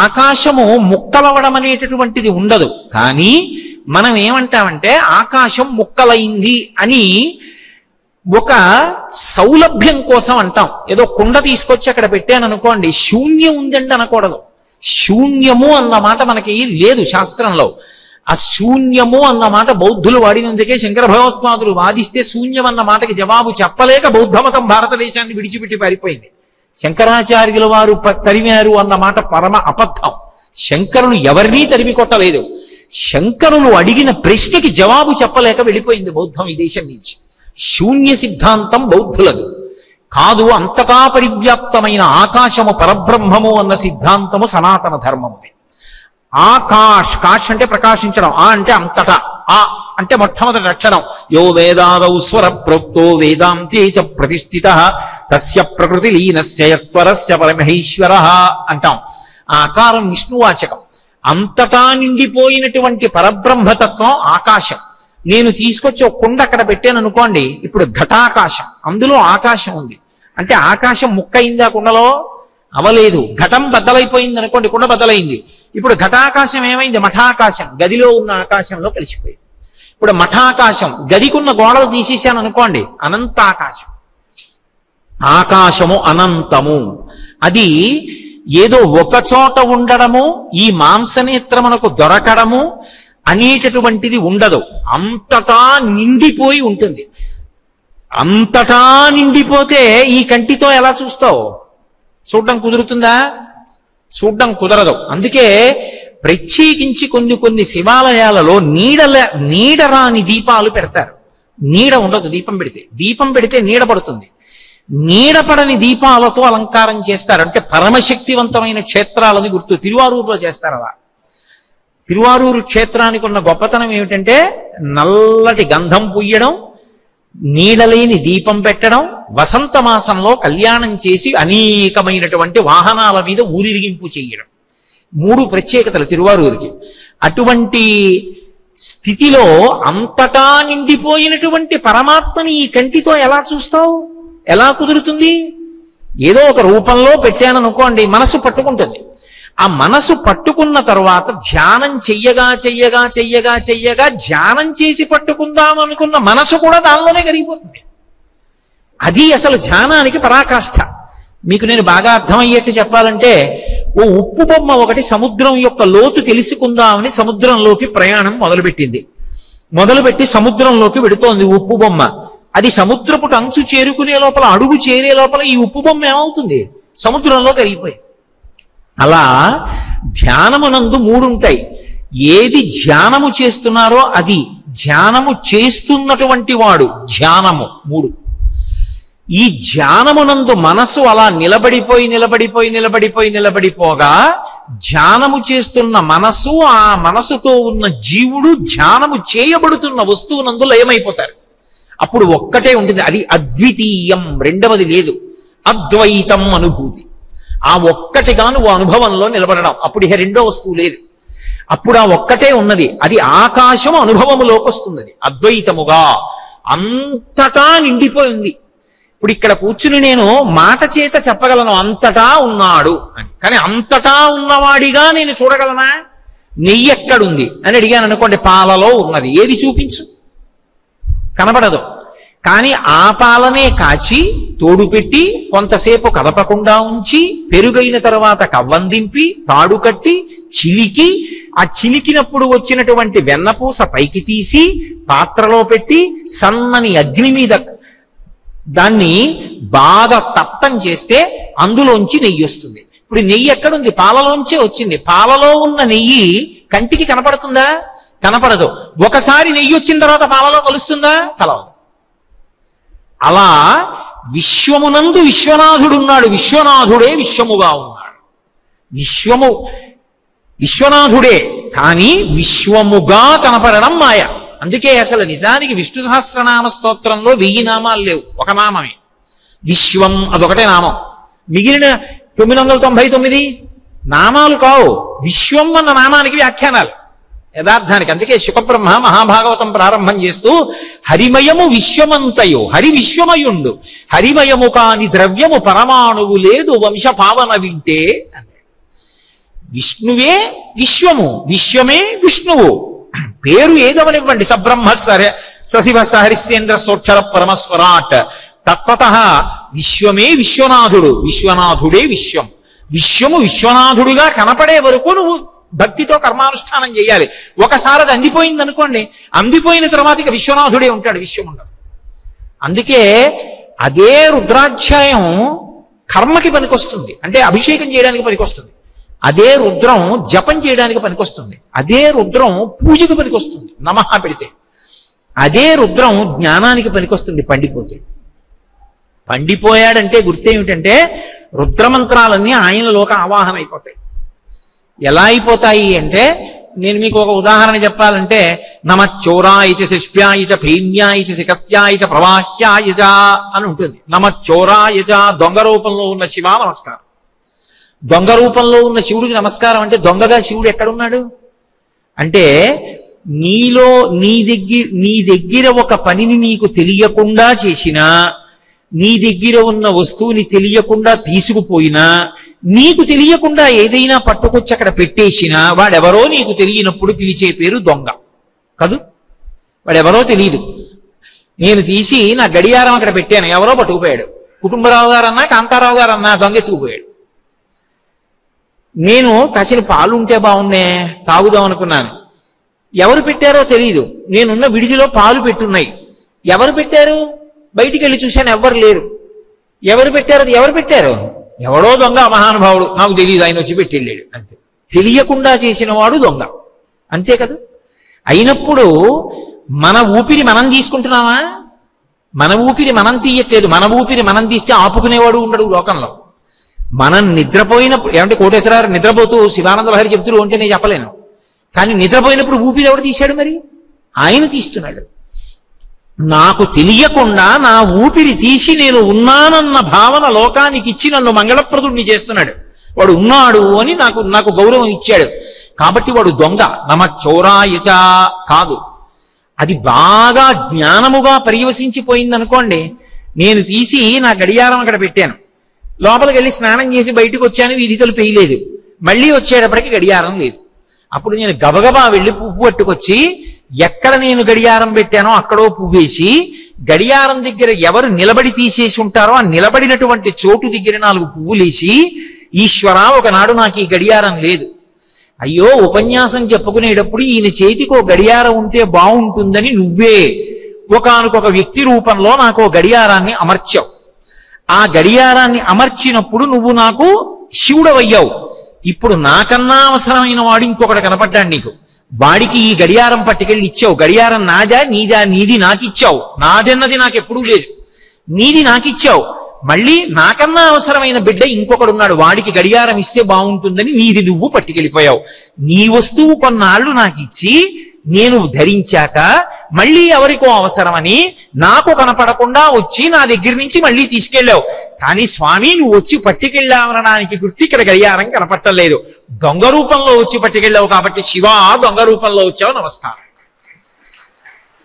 [SPEAKER 1] ఆకాశము ముక్కలవడం అనేటటువంటిది ఉండదు. కానీ మనం ఏమంటామంటే ఆకాశం ముక్కలైంది అని ఒక సౌలభ్యం కోసం అంటాం. ఏదో కుండ తీసుకొచ్చి అక్కడ పెట్టాను అనుకోండి, శూన్యం ఉందండి అనకూడదు. శూన్యము అన్నమాట మనకి లేదు శాస్త్రంలో. ఆ శూన్యము అన్న మాట బౌద్ధులు వాడినందుకే శంకర భగవత్పాదులు వాదిస్తే శూన్యం అన్న మాటకి జవాబు చెప్పలేక బౌద్ధమతం భారతదేశాన్ని విడిచిపెట్టి పారిపోయింది. శంకరాచార్యుల వారు తరిమారు అన్న మాట పరమ అబద్ధం. శంకరులు ఎవరినీ తరిమి కొట్టలేదు. శంకరులు అడిగిన ప్రశ్నకి జవాబు చెప్పలేక వెళ్ళిపోయింది బౌద్ధం ఈ దేశం నుంచి. శూన్య సిద్ధాంతం బౌద్ధులదు కాదు. అంతటా పరివ్యాప్తమైన ఆకాశము పరబ్రహ్మము అన్న సిద్ధాంతము సనాతన ధర్మముది. కాష్ అంటే ప్రకాశించడం, అంటే అంతటా ఆ అంటే మొట్టమొదటి అక్షరం. యో వేదాదౌ స్వర ప్రోక్తో వేదాంతే చ ప్రతిష్ఠితః తస్య ప్రకృతి లీనస్య యత్వరస్య పరమహేశ్వరః అంటాం. ఆ ఆకారం విష్ణువాచకం. అంతటా నిండిపోయినటువంటి పరబ్రహ్మతత్వం ఆకాశం. నేను తీసుకొచ్చి ఒక కుండ అక్కడ పెట్టాను అనుకోండి, ఇప్పుడు ఘటాకాశం, అందులో ఆకాశం ఉంది. అంటే ఆకాశం ముక్కయిందా కుండలో? అవలేదు. ఘటం బద్దలైపోయింది అనుకోండి, కుండ బద్దలైంది. ఇప్పుడు ఘటాకాశం ఏమైంది? మఠాకాశం, గదిలో ఉన్న ఆకాశంలో కలిసిపోయింది. ఇప్పుడు మఠాకాశం, గదికున్న గోడలు తీసేశాను అనుకోండి, అనంతాకాశం. ఆకాశము అనంతము. అది ఏదో ఒక చోట ఉండడము, ఈ మాంసనేత్రమునకు దొరకడము అనేటటువంటిది ఉండదు. అంతటా నిండిపోయి ఉంటుంది. అంతటా నిండిపోతే ఈ కంటితో ఎలా చూస్తావు? చూడడం కుదురుతుందా? చూడడం కుదరదు. అందుకే ప్రత్యేకించి కొన్ని శివాలయాలలో నీడరాని దీపాలు పెడతారు. నీడ ఉండదు దీపం పెడితే నీడ పడుతుంది. నీడపడని దీపాలతో అలంకారం చేస్తారు. అంటే పరమశక్తివంతమైన క్షేత్రాలని గుర్తు. తిరువారూరులో చేస్తారు అలా. తిరువారూరు క్షేత్రానికి ఉన్న గొప్పతనం ఏమిటంటే నల్లటి గంధం పుయ్యడం, నీడలేని దీపం పెట్టడం, వసంత మాసంలో కళ్యాణం చేసి అనేకమైనటువంటి వాహనాల మీద ఊరిరిగింపు చేయడం. 3 ప్రత్యేకతలు తిరువారూరికి. అటువంటి స్థితిలో అంతటా నిండిపోయినటువంటి పరమాత్మని ఈ కంటితో ఎలా చూస్తావు? ఎలా కుదురుతుంది? ఏదో ఒక రూపంలో పెట్టాననుకోండి, మనసు పట్టుకుంటుంది. ఆ మనసు పట్టుకున్న తరువాత ధ్యానం చెయ్యగా ధ్యానం చేసి పట్టుకుందాం అనుకున్న మనసు కూడా దానిలోనే కరిగిపోతుంది. అది అసలు ధ్యానానికి పరాకాష్ఠ. మీకు నేను బాగా అర్థమయ్యేట్టు చెప్పాలంటే, ఓ ఉప్పు బొమ్మ ఒకటి సముద్రం యొక్క లోతు తెలుసుకుందామని సముద్రంలోకి ప్రయాణం మొదలుపెట్టి సముద్రంలోకి వెడుతోంది ఉప్పు బొమ్మ. అది సముద్రపు అంచు చేరుకునే లోపల, అడుగు చేరే లోపల ఈ ఉప్పు బొమ్మ ఏమవుతుంది? సముద్రంలో కరిగిపోయి. అలా ధ్యానమునందు 3 ఉంటాయి. ఏది ధ్యానము చేస్తున్నారో అది, ధ్యానము చేస్తున్నటువంటి వాడు, ధ్యానము 3. ఈ ధ్యానమునందు మనసు అలా నిలబడిపోగా ధ్యానము చేస్తున్న మనసు, ఆ మనసుతో ఉన్న జీవుడు ధ్యానము చేయబడుతున్న వస్తువునందు లయమైపోతారు. అప్పుడు ఒక్కటే ఉంటుంది, అది అద్వితీయం, రెండవది లేదు. అద్వైతం అనుభూతి. ఆ ఒక్కటిగా నువ్వు అనుభవంలో నిలబడడం. అప్పుడు ఇక రెండో వస్తువు లేదు. అప్పుడు ఆ ఒక్కటే ఉన్నది. అది ఆకాశము అనుభవములోకి వస్తుంది. అది అద్వైతముగా అంతటా నిండిపోయింది. ఇప్పుడు ఇక్కడ కూర్చుని నేను మాట చేత చెప్పగలను అంతటా ఉన్నాడు అని. కానీ అంతటా ఉన్నవాడిగా నేను చూడగలనా? నెయ్యి ఎక్కడుంది అని అడిగాను అనుకోండి, పాలలో ఉన్నది. ఏది చూపించు? కనబడదు. కానీ ఆ పాలనే కాచి తోడు పెట్టి కొంతసేపు కదపకుండా ఉంచి, పెరుగైన తర్వాత కవ్వం దింపి తాడు కట్టి చిలికి, ఆ చిలికినప్పుడు వచ్చినటువంటి వెన్నపూస పైకి తీసి పాత్రలో పెట్టి సన్నని అగ్ని మీద దాన్ని బాగా తప్తం చేస్తే అందులోంచి నెయ్యి వస్తుంది. ఇప్పుడు నెయ్యి ఎక్కడుంది? పాలలోంచే వచ్చింది. పాలలో ఉన్న నెయ్యి కంటికి కనపడుతుందా? కనపడదు. ఒకసారి నెయ్యి వచ్చిన తర్వాత పాలలో కలుస్తుందా? కలవదు. అలా విశ్వమునందు విశ్వనాథుడున్నాడు. విశ్వనాథుడే విశ్వముగా ఉన్నాడు. విశ్వనాథుడే, కానీ విశ్వముగా కనపడడం మాయ. అందుకే అసలు నిజానికి విష్ణు సహస్రనామ స్తోత్రంలో 1000 నామాలు లేవు, ఒక నామమే విశ్వం, అదొకటే నామం. మిగిలిన 999 నామాలు కావు. విశ్వం అన్న నామానికి వ్యాఖ్యానాలు యథార్థానికి. అందుకే శుకబ్రహ్మ మహాభాగవతం ప్రారంభం చేస్తూ హరిమయము విశ్వమంతయో, హరి విశ్వమయుండు, హరిమయము కాని ద్రవ్యము పరమాణువు లేదు వంశపావన వింటే అన్నాడు. విష్ణువే విశ్వము, విశ్వమే విష్ణువు. పేరు ఏదవనివ్వండి, సబ్రహ్మ సశివ సహరిశ్చేంద్ర సోక్షర పరమస్వరాట్. తత్వత విశ్వమే విశ్వనాథుడు, విశ్వనాథుడే విశ్వం. విశ్వము విశ్వనాథుడుగా కనపడే వరకు నువ్వు భక్తితో కర్మానుష్ఠానం చేయాలి. ఒకసారి అది అందిపోయింది అనుకోండి, అందిపోయిన తర్వాత ఇక విశ్వనాథుడే ఉంటాడు, విశ్వం ఉండదు. అందుకే అదే రుద్రాధ్యాయం కర్మకి పనికొస్తుంది, అంటే అభిషేకం చేయడానికి పనికొస్తుంది. అదే రుద్రం జపం చేయడానికి పనికొస్తుంది. అదే రుద్రం పూజకు పనికొస్తుంది, నమః పెడితే. అదే రుద్రం జ్ఞానానికి పనికొస్తుంది పండిపోయాడంటే గుర్తేమిటంటే రుద్రమంత్రాలన్నీ ఆయనలోకి ఆవాహన అయిపోతాయి. ఎలా అయిపోతాయి అంటే, నేను మీకు ఒక ఉదాహరణ చెప్పాలంటే నమచ్చోరాయచ శిష్ప్యాయచ భైమ్యాయచ శిఖత్యాయచ ప్రవాహ్యాయచ అని ఉంటుంది. నమచ్చోరాయచ దొంగ రూపంలో ఉన్న శివ నమస్కారం. దొంగ రూపంలో ఉన్న శివుడికి నమస్కారం అంటే దొంగగా శివుడు ఎక్కడున్నాడు అంటే నీలో నీ దగ్గర ఒక పనిని నీకు తెలియకుండా చేసినా, నీ దగ్గర ఉన్న వస్తువుని తెలియకుండా తీసుకుపోయినా, నీకు తెలియకుండా ఏదైనా పట్టుకొచ్చి అక్కడ పెట్టేసినా వాడెవరో నీకు తెలియనప్పుడు పిలిచే పేరు దొంగ కాదు. వాడెవరో తెలియదు. నేను తీసి నా గడియారం అక్కడ పెట్టాను, ఎవరో పట్టుకుపోయాడు. కుటుంబరావు గారన్నా కాంతారావు గారన్నా దొంగ ఎత్తుకుపోయాడు. నేను కాసిన పాలు ఉంటే బాగున్నే తాగుదాం అనుకున్నాను. ఎవరు పెట్టారో తెలియదు. నేనున్న విడిదిలో పాలు పెట్టున్నాయి. ఎవరు పెట్టారు? బయటికి వెళ్ళి చూశాను, ఎవ్వరు లేరు. ఎవరు పెట్టారు? అది ఎవరు పెట్టారు? ఎవడో దొంగ, మహానుభావుడు, నాకు తెలియదు, ఆయన వచ్చి పెట్టి వెళ్ళాడు అంతే. తెలియకుండా చేసిన వాడు దొంగ, అంతే కదా. అయినప్పుడు మన ఊపిరి మనం తీసుకుంటున్నామా? మన ఊపిరి మనం తీయట్లేదు. మన ఊపిరి మనం తీస్తే ఆపుకునేవాడు ఉండడు లోకంలో. మనం నిద్రపోయినప్పుడు, ఏమంటే కోటేశ్వరరావు నిద్రపోతూ శివానంద లహరి చెప్తురు అంటే నేను చెప్పలేను, కానీ నిద్రపోయినప్పుడు ఊపిరి ఎవడు తీశాడు? మరి ఆయన తీస్తున్నాడు. నాకు తెలియకుండా నా ఊపిరి తీసి నేను ఉన్నానన్న భావన లోకానికి ఇచ్చి నన్ను మంగళప్రదుడిని చేస్తున్నాడు. వాడు ఉన్నాడు అని నాకు గౌరవం ఇచ్చాడు. కాబట్టి వాడు దొంగ. నమచ్చోరాయచ కాదు. అది బాగా జ్ఞానముగా పర్యవసించిపోయింది అనుకోండి. నేను తీసి నా గడియారం అక్కడ పెట్టాను, లోపలికి వెళ్ళి స్నానం చేసి బయటకు వచ్చాను, వీధి తలుపు వేయలేదు. మళ్ళీ వచ్చేటప్పటికి గడియారం లేదు. అప్పుడు నేను గబగబా వెళ్ళి పువ్వు పట్టుకొచ్చి ఎక్కడ నేను గడియారం పెట్టానో అక్కడో పువ్వేసి, గడియారం దగ్గర ఎవరు నిలబడి తీసేసి ఉంటారో ఆ నిలబడినటువంటి చోటు దగ్గర 4 పువ్వులేసి, ఈశ్వర ఒకనాడు నాకు ఈ గడియారం లేదు, అయ్యో ఉపన్యాసం చెప్పుకునేటప్పుడు ఈయన చేతికో గడియారం ఉంటే బాగుంటుందని నువ్వే ఒకానొక వ్యక్తి రూపంలో నాకు గడియారాన్ని అమర్చావు. ఆ గడియారాన్ని అమర్చినప్పుడు నువ్వు నాకు శివుడవయ్యావు. ఇప్పుడు నాకన్నా అవసరమైన వాడు ఇంకొకటి కనపడ్డాడు నీకు. వాడికి ఈ గడియారం పట్టుకెళ్ళి ఇచ్చావు. గడియారం నాదా నీదా? నీది నాకిచ్చావు. నాదన్నది నాకు ఎప్పుడూ లేదు, నీది నాకిచ్చావు. మళ్ళీ నాకన్నా అవసరమైన బిడ్డ ఇంకొకడున్నాడు, వాడికి గడియారం ఇస్తే బాగుంటుందని నీది నువ్వు పట్టుకెళ్ళిపోయావు. నీ వస్తువు కొన్నాళ్ళు నాకు ఇచ్చి నేను ధరించాక మళ్ళీ ఎవరికో అవసరమని నాకు కనపడకుండా వచ్చి నా దగ్గర నుంచి మళ్ళీ తీసుకెళ్ళావు. కానీ స్వామి నువ్వు వచ్చి పట్టుకెళ్ళావనడానికి గుర్తు ఇక్కడ గడియారం కనపట్టలేదు. దొంగ రూపంలో వచ్చి పట్టుకెళ్ళావు కాబట్టి శివ దొంగ రూపంలో వచ్చావు, నమస్కారం.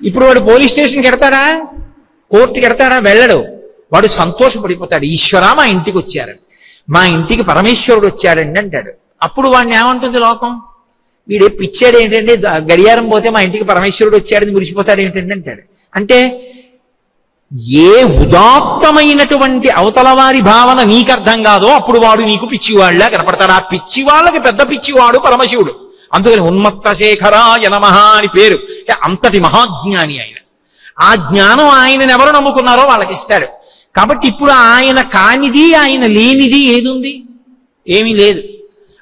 [SPEAKER 1] ఇప్పుడు వాడు పోలీస్ స్టేషన్కి ఎడతాడా, కోర్టుకి ఎడతాడా? వెళ్ళడు. వాడు సంతోషపడిపోతాడు. ఈశ్వర మా ఇంటికి వచ్చారు, మా ఇంటికి పరమేశ్వరుడు వచ్చాడండి అంటాడు. అప్పుడు వాడిని ఏమంటుంది లోకం? వీడే పిచ్చాడు ఏంటంటే, గడియారం పోతే మా ఇంటికి పరమేశ్వరుడు వచ్చాడని మురిసిపోతాడు ఏంటంటే అంటాడు. అంటే ఏ ఉదాత్తమైనటువంటి అవతల వారి భావన నీకు అర్థం కాదో అప్పుడు వాడు నీకు పిచ్చివాళ్ళ కనపడతాడు. ఆ పిచ్చివాళ్ళకి పెద్ద పిచ్చివాడు పరమశివుడు. అందుకని ఉన్మత్త శేఖరాయ నమః అని పేరు. అంతటి మహాజ్ఞాని ఆయన. ఆ జ్ఞానం ఆయనను ఎవరు నమ్ముకున్నారో వాళ్ళకి ఇస్తాడు. కాబట్టి ఇప్పుడు ఆయన కానిది, ఆయన లేనిది ఏది ఉంది? ఏమీ లేదు.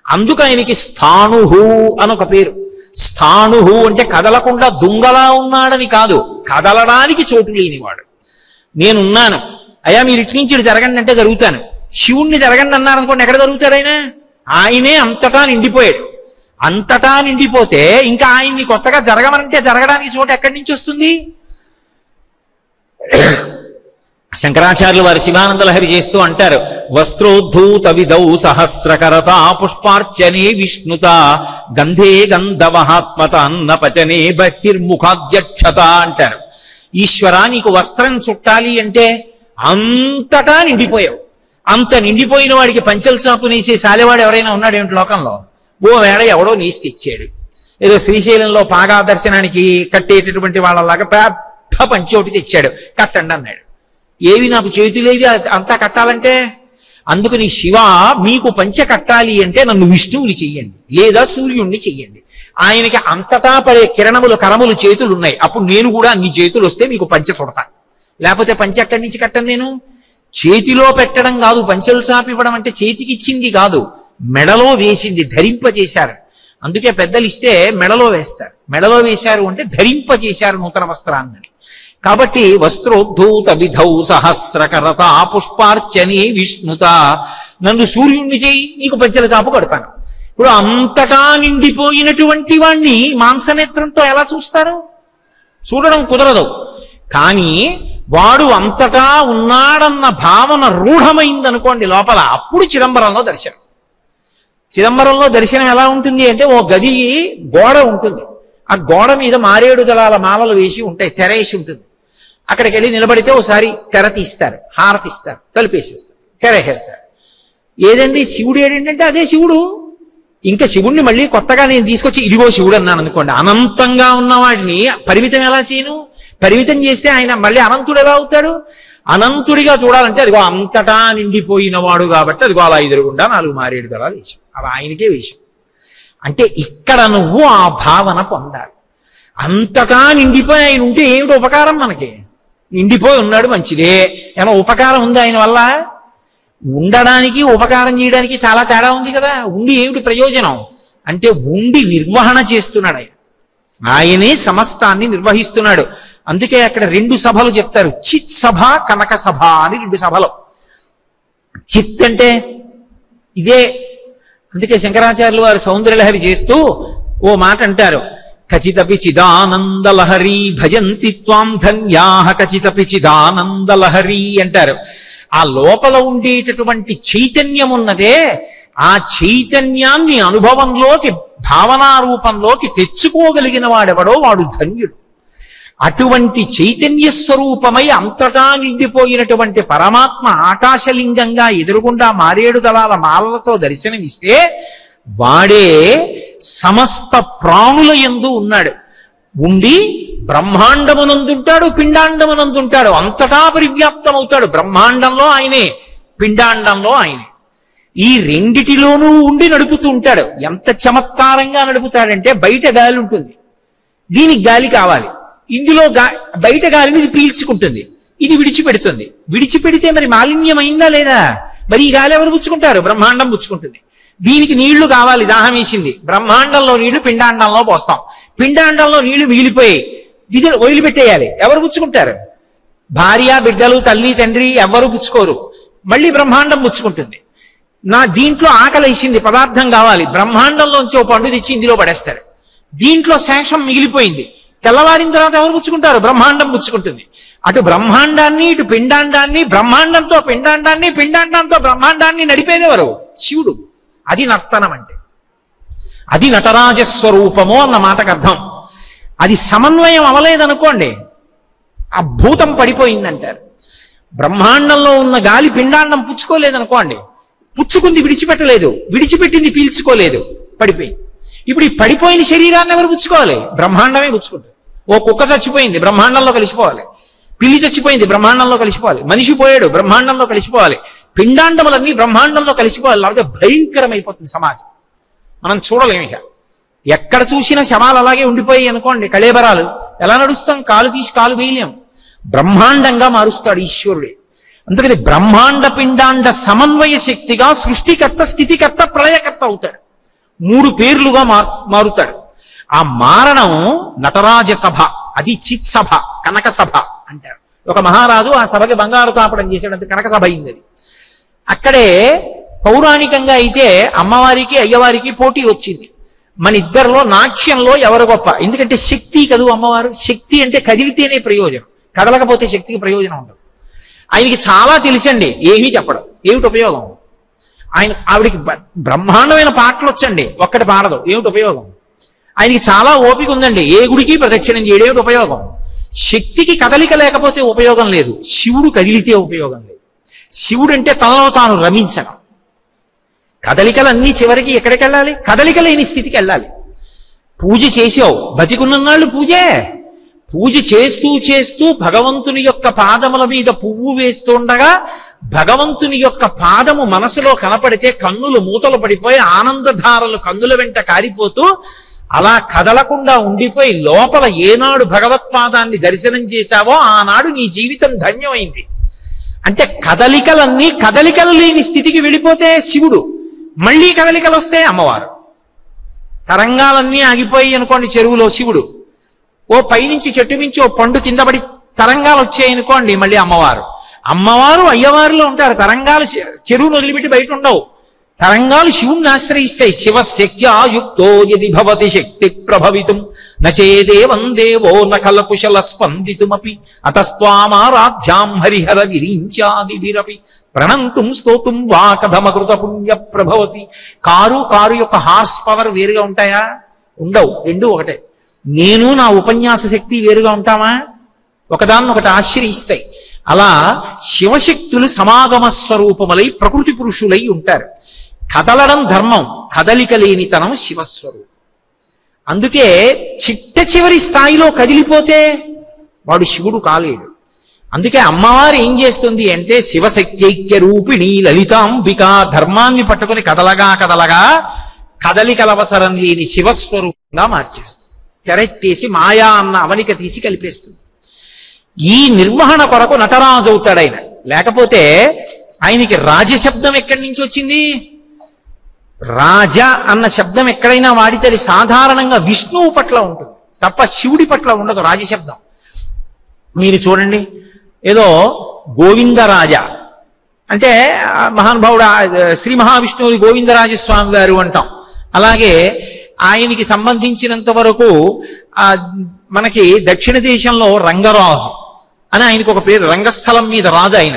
[SPEAKER 1] అందుకు ఆయనకి స్థాణుహు అని ఒక పేరు. స్థాణుహు అంటే కదలకుండా దుంగలా ఉన్నాడని కాదు, కదలడానికి చోటు లేనివాడు. నేనున్నాను, అయ్యా మీరు ఇటు నుంచి ఇటు జరగండి అంటే జరుగుతాను. శివుణ్ణి జరగండి అన్నారనుకోండి, ఎక్కడ జరుగుతాడు ఆయన? ఆయనే అంతటా నిండిపోయాడు. అంతటా నిండిపోతే ఇంకా ఆయన్ని కొత్తగా జరగమంటే జరగడానికి చోటు ఎక్కడి నుంచి వస్తుంది? శంకరాచార్యులు వారి శివానంద లహరి చేస్తూ అంటారు, వస్త్రోద్ధూత విధౌ సహస్రకరత పుష్పార్చనే విష్ణుత గంధే గంధవహాత్మత అన్న పచనే బహిర్ముఖాధ్యక్షత అంటారు. ఈశ్వర నీకు వస్త్రం చుట్టాలి అంటే అంతటా నిండిపోయావు. అంత నిండిపోయిన వాడికి పంచల చాపు నేసే సాలెవాడు ఎవరైనా ఉన్నాడేమిటి లోకంలో? ఓ వేళ ఎవడో నేసి తెచ్చాడు. ఏదో శ్రీశైలంలో పాగా దర్శనానికి కట్టేటటువంటి వాళ్ళలాగా పెద్ద పంచి ఒకటి తెచ్చాడు, కట్టండి అన్నాడు. ఏవి నాకు చేతులేవి అంతా కట్టాలంటే? అందుకని శివ మీకు పంచ కట్టాలి అంటే నన్ను విష్ణువుని చెయ్యండి, లేదా సూర్యుణ్ణి చెయ్యండి. ఆయనకి అంతటా పడే కిరణములు కరములు చేతులు ఉన్నాయి. అప్పుడు నేను కూడా అన్ని చేతులు వస్తే మీకు పంచ చుడతాను. లేకపోతే పంచ ఎక్కడి నుంచి కట్టను నేను? చేతిలో పెట్టడం కాదు, పంచలు చాపివ్వడం అంటే చేతికి ఇచ్చింది కాదు, మెడలో వేసింది, ధరింపజేశారు. అందుకే పెద్దలు ఇస్తే మెడలో వేస్తారు. మెడలో వేశారు అంటే ధరింపజేశారు నూతన వస్త్రాన్ని. కాబట్టి వస్త్రోద్ధూత విధౌ సహస్రకరత పుష్పార్చనే విష్ణుత, నన్ను సూర్యుణ్ణి చేయి నీకు పంచల చాపు కడతాను. ఇప్పుడు అంతటా నిండిపోయినటువంటి వాణ్ణి మాంసనేత్రంతో ఎలా చూస్తారు? చూడడం కుదరదు. కానీ వాడు అంతటా ఉన్నాడన్న భావన రూఢమైందనుకోండి లోపల, అప్పుడు చిదంబరంలో దర్శనం. చిదంబరంలో దర్శనం ఎలా ఉంటుంది అంటే, ఓ గది గోడ ఉంటుంది, ఆ గోడ మీద మారేడు దళాల మాలలు వేసి ఉంటాయి, తెరేసి ఉంటుంది. అక్కడికి వెళ్ళి నిలబడితే ఒకసారి తెర తీస్తారు, హారతిస్తారు, తలుపేసేస్తారు, తెరేసేస్తారు. ఏదండి శివుడు ఏడేంటంటే అదే శివుడు. ఇంకా శివుణ్ణి మళ్ళీ కొత్తగా నేను తీసుకొచ్చి ఇదిగో శివుడు అన్నాను అనుకోండి, అనంతంగా ఉన్న వాడిని పరిమితం ఎలా చేయను? పరిమితం చేస్తే ఆయన మళ్ళీ అనంతుడు ఎలా అవుతాడు? అనంతుడిగా చూడాలంటే అదిగో అంతటా నిండిపోయిన వాడు కాబట్టి అదిగో అలా ఎదురుగుండా 4 మారేడు దళాలు వేశాం, అవి ఆయనకే వేశాం. అంటే ఇక్కడ నువ్వు ఆ భావన పొందాలి. అంతటా నిండిపోయి ఆయన ఉంటే ఏమిటి ఉపకారం మనకి? నిండిపోయి ఉన్నాడు మంచిదే, ఏమో ఉపకారం ఉంది ఆయన వల్ల? ఉండడానికి ఉపకారం చేయడానికి చాలా తేడా ఉంది కదా. ఉండి ఏమిటి ప్రయోజనం అంటే, ఉండి నిర్వహణ చేస్తున్నాడు ఆయన, ఆయనే సమస్తాన్ని నిర్వహిస్తున్నాడు. అందుకే అక్కడ 2 సభలు చెప్తారు, చిత్ సభ, కనక సభ అని 2 సభలు. చిత్ అంటే ఇదే. అందుకే శంకరాచార్యులు వారు సౌందర్యలహరి చేస్తూ ఓ మాట అంటారు, ఖచ్చితపి చిదానందలహరి భజంతి త్వాం ధన్యాః ఖచ్చితపి చిదానందలహరి అంటారు. ఆ లోపల ఉండేటటువంటి చైతన్యం ఉన్నదే, ఆ చైతన్యాన్ని అనుభవంలోకి, భావనా రూపంలోకి తెచ్చుకోగలిగిన వాడెవడో వాడు ధన్యుడు. అటువంటి చైతన్య స్వరూపమై అంతటా నిండిపోయినటువంటి పరమాత్మ ఆకాశలింగంగా ఎదురుగుండా మారేడు దళాల మాలలతో దర్శనమిస్తే వాడే సమస్త ప్రాణుల యందు ఉన్నాడు. ఉండి బ్రహ్మాండమునందుంటాడు, పిండాండమునందుంటాడు, అంతటా పరివ్యాప్తమవుతాడు. బ్రహ్మాండంలో ఆయనే, పిండాండంలో ఆయనే. ఈ రెండిటిలోనూ ఉండి నడుపుతూ ఉంటాడు. ఎంత చమత్కారంగా నడుపుతాడంటే, బయట గాలి ఉంటుంది, దీనికి గాలి కావాలి, ఇందులో బయట గాలిని ఇది పీల్చుకుంటుంది, ఇది విడిచిపెడుతుంది. విడిచిపెడితే మరి మాలిన్యమైందా లేదా? మరి ఈ గాలి ఎవరు పుచ్చుకుంటారు? బ్రహ్మాండం పుచ్చుకుంటుంది. దీనికి నీళ్లు కావాలి, దాహం వేసింది, బ్రహ్మాండంలో నీళ్లు పిండాండంలో పోస్తాం, పిండాండంలో నీళ్లు మిగిలిపోయి విధులు వదిలిపెట్టేయాలి, ఎవరు పుచ్చుకుంటారు? భార్య, బిడ్డలు, తల్లి, తండ్రి ఎవరు పుచ్చుకోరు, మళ్ళీ బ్రహ్మాండం పుచ్చుకుంటుంది. దీంట్లో ఆకలి వేసింది, పదార్థం కావాలి, బ్రహ్మాండంలోంచి ఓ పండు తెచ్చి ఇందులో పడేస్తారు. దీంట్లో శేషం మిగిలిపోయింది, తెల్లవారిన తర్వాత ఎవరు పుచ్చుకుంటారు? బ్రహ్మాండం పుచ్చుకుంటుంది. అటు బ్రహ్మాండాన్ని, ఇటు పిండాండాన్ని, బ్రహ్మాండంతో పిండాండాన్ని, పిండాండంతో బ్రహ్మాండాన్ని నడిపేదెవరు? శివుడు. అది నర్తనం అంటే, అది నటరాజస్వరూపము అన్న మాటకు అర్థం. అది సమన్వయం అవలేదనుకోండి, ఆ భూతం పడిపోయిందంటారు. బ్రహ్మాండంలో ఉన్న గాలి పిండాండం పుచ్చుకోలేదనుకోండి, పుచ్చుకుంది విడిచిపెట్టలేదు, విడిచిపెట్టింది పీల్చుకోలేదు, పడిపోయింది. ఇప్పుడు ఈ పడిపోయిన శరీరాన్ని ఎవరు పుచ్చుకోవాలి? బ్రహ్మాండమే పుచ్చుకుంటారు. ఓ కుక్క చచ్చిపోయింది, బ్రహ్మాండంలో కలిసిపోవాలి. పిల్లి చచ్చిపోయింది, బ్రహ్మాండంలో కలిసిపోవాలి. మనిషి పోయాడు, బ్రహ్మాండంలో కలిసిపోవాలి. పిండాండములన్నీ బ్రహ్మాండంలో కలిసిపోవాలి, లేకపోతే భయంకరమైపోతుంది సమాజం. మనం చూడలేము. ఇక ఎక్కడ చూసినా శవాలు అలాగే ఉండిపోయి అనుకోండి, కళేబరాలు, ఎలా నడుస్తాం? కాలు తీసి కాలు వేయలేం. బ్రహ్మాండంగా మారుస్తాడు ఈశ్వరుడే. అందుకని బ్రహ్మాండ పిండాండ సమన్వయ శక్తిగా సృష్టికర్త, స్థితికర్త, ప్రళయకర్త అవుతాడు. 3 పేర్లుగా మారుతాడు. ఆ మారణం నటరాజ సభ, అది చిత్ సభ, కనక సభ అంటారు. ఒక మహారాజు ఆ సభకి బంగారు తాపడం చేశాడంటే కనక సభ అయింది. అది అక్కడే పౌరాణికంగా అయితే అమ్మవారికి అయ్యవారికి పోటీ వచ్చింది. మన ఇద్దరిలో నాట్యంలో ఎవరు గొప్ప? ఎందుకంటే శక్తి కదూ అమ్మవారు. శక్తి అంటే కదిలితేనే ప్రయోజనం, కదలకపోతే శక్తికి ప్రయోజనం ఉండదు. ఆయనకి చాలా తెలుసండి, ఏమీ చెప్పడం, ఏమిటి ఉపయోగం? ఆవిడికి బ్రహ్మాండమైన పాటలు వచ్చండి, ఒక్కటి పాడదు, ఏమిటి ఉపయోగం? ఆయనకి చాలా ఓపిక ఉందండి, ఏ గుడికి ప్రదక్షిణం చేయడం, ఏమిటి ఉపయోగం? శక్తికి కదలిక లేకపోతే ఉపయోగం లేదు, శివుడు కదిలితే ఉపయోగం లేదు. శివుడు అంటే తనలో తాను రమించడం. కదలికలన్నీ చివరికి ఎక్కడికి వెళ్ళాలి? కదలిక లేని స్థితికి వెళ్ళాలి. పూజ చేసావు, బతికున్నన్నాళ్ళు పూజే. పూజ చేస్తూ చేస్తూ భగవంతుని యొక్క పాదముల మీద పువ్వు వేస్తుండగా భగవంతుని యొక్క పాదము మనసులో కనపడితే కన్నులు మూతలు పడిపోయి ఆనందధారలు కన్నుల వెంట కారిపోతూ అలా కదలకుండా ఉండిపోయి లోపల ఏనాడు భగవత్పాదాన్ని దర్శనం చేశావో ఆనాడు నీ జీవితం ధన్యమైంది. అంటే కదలికలన్నీ కదలికలు లేని స్థితికి వెళ్ళిపోతే శివుడు, మళ్ళీ కదలికలు వస్తే అమ్మవారు. తరంగాలన్నీ ఆగిపోయి అనుకోండి చెరువులో, శివుడు. ఓ పైనుంచి చెట్టు నుంచి ఓ పండు కింద పడి తరంగాలు వచ్చాయి అనుకోండి, మళ్ళీ అమ్మవారు. అమ్మవారు అయ్యవారిలో ఉంటారు. తరంగాలు చెరువును వదిలిపెట్టి బయట ఉండవు. తరంగాలు శివుణ్ణి ఆశ్రయిస్తాయి. శివశక్త్యాయుక్తో యది భవతి శక్తి ప్రభవితుం నచేదేవం దేవో నఖల కుశల స్పందితుమపి అతస్త్వామారాధ్యాం హరిహర విరించాదిభిరపి ప్రణంతుం స్తోతుం వా కథమకృత పుణ్య ప్రభవతి. కారు యొక్క హార్స్ పవర్ వేరుగా ఉంటాయా? ఉండవు, రెండు ఒకటే. నేను నా ఉపన్యాస శక్తి వేరుగా ఉంటామా? ఒకదాన్నొకటి ఆశ్రయిస్తాయి. అలా శివశక్తులు సమాగమ స్వరూపములై ప్రకృతి పురుషులై ఉంటారు. కదలడం ధర్మం, కదలిక లేనితనం శివస్వరూపం. అందుకే చిట్ట చివరి స్థాయిలో కదిలిపోతే వాడు శివుడు కాలేడు. అందుకే అమ్మవారు ఏం చేస్తుంది అంటే శివశక్త్యైక్య రూపిణి లలితాంబిక, ధర్మాన్ని పట్టుకుని కదలగా కదలికలవసరం లేని శివస్వరూపంగా మార్చేస్తుంది. తెరెత్తేసి మాయా అన్న అవనిక తీసి కలిపేస్తుంది. ఈ నిర్వహణ కొరకు నటరాజు అవుతాడు ఆయన. లేకపోతే ఆయనకి రాజశబ్దం ఎక్కడి నుంచి వచ్చింది? రాజ అన్న శబ్దం ఎక్కడైనా వాడితే అది సాధారణంగా విష్ణువు పట్ల ఉంటుంది తప్ప శివుడి పట్ల ఉండదు రాజశబ్దం. మీరు చూడండి, ఏదో గోవిందరాజ అంటే మహానుభావుడు శ్రీ మహావిష్ణువుని గోవిందరాజస్వామి గారు అంటాం. అలాగే ఆయనకి సంబంధించినంత వరకు మనకి దక్షిణ దేశంలో రంగరాజు అని ఆయనకు ఒక పేరు. రంగస్థలం మీద రాజు ఆయన.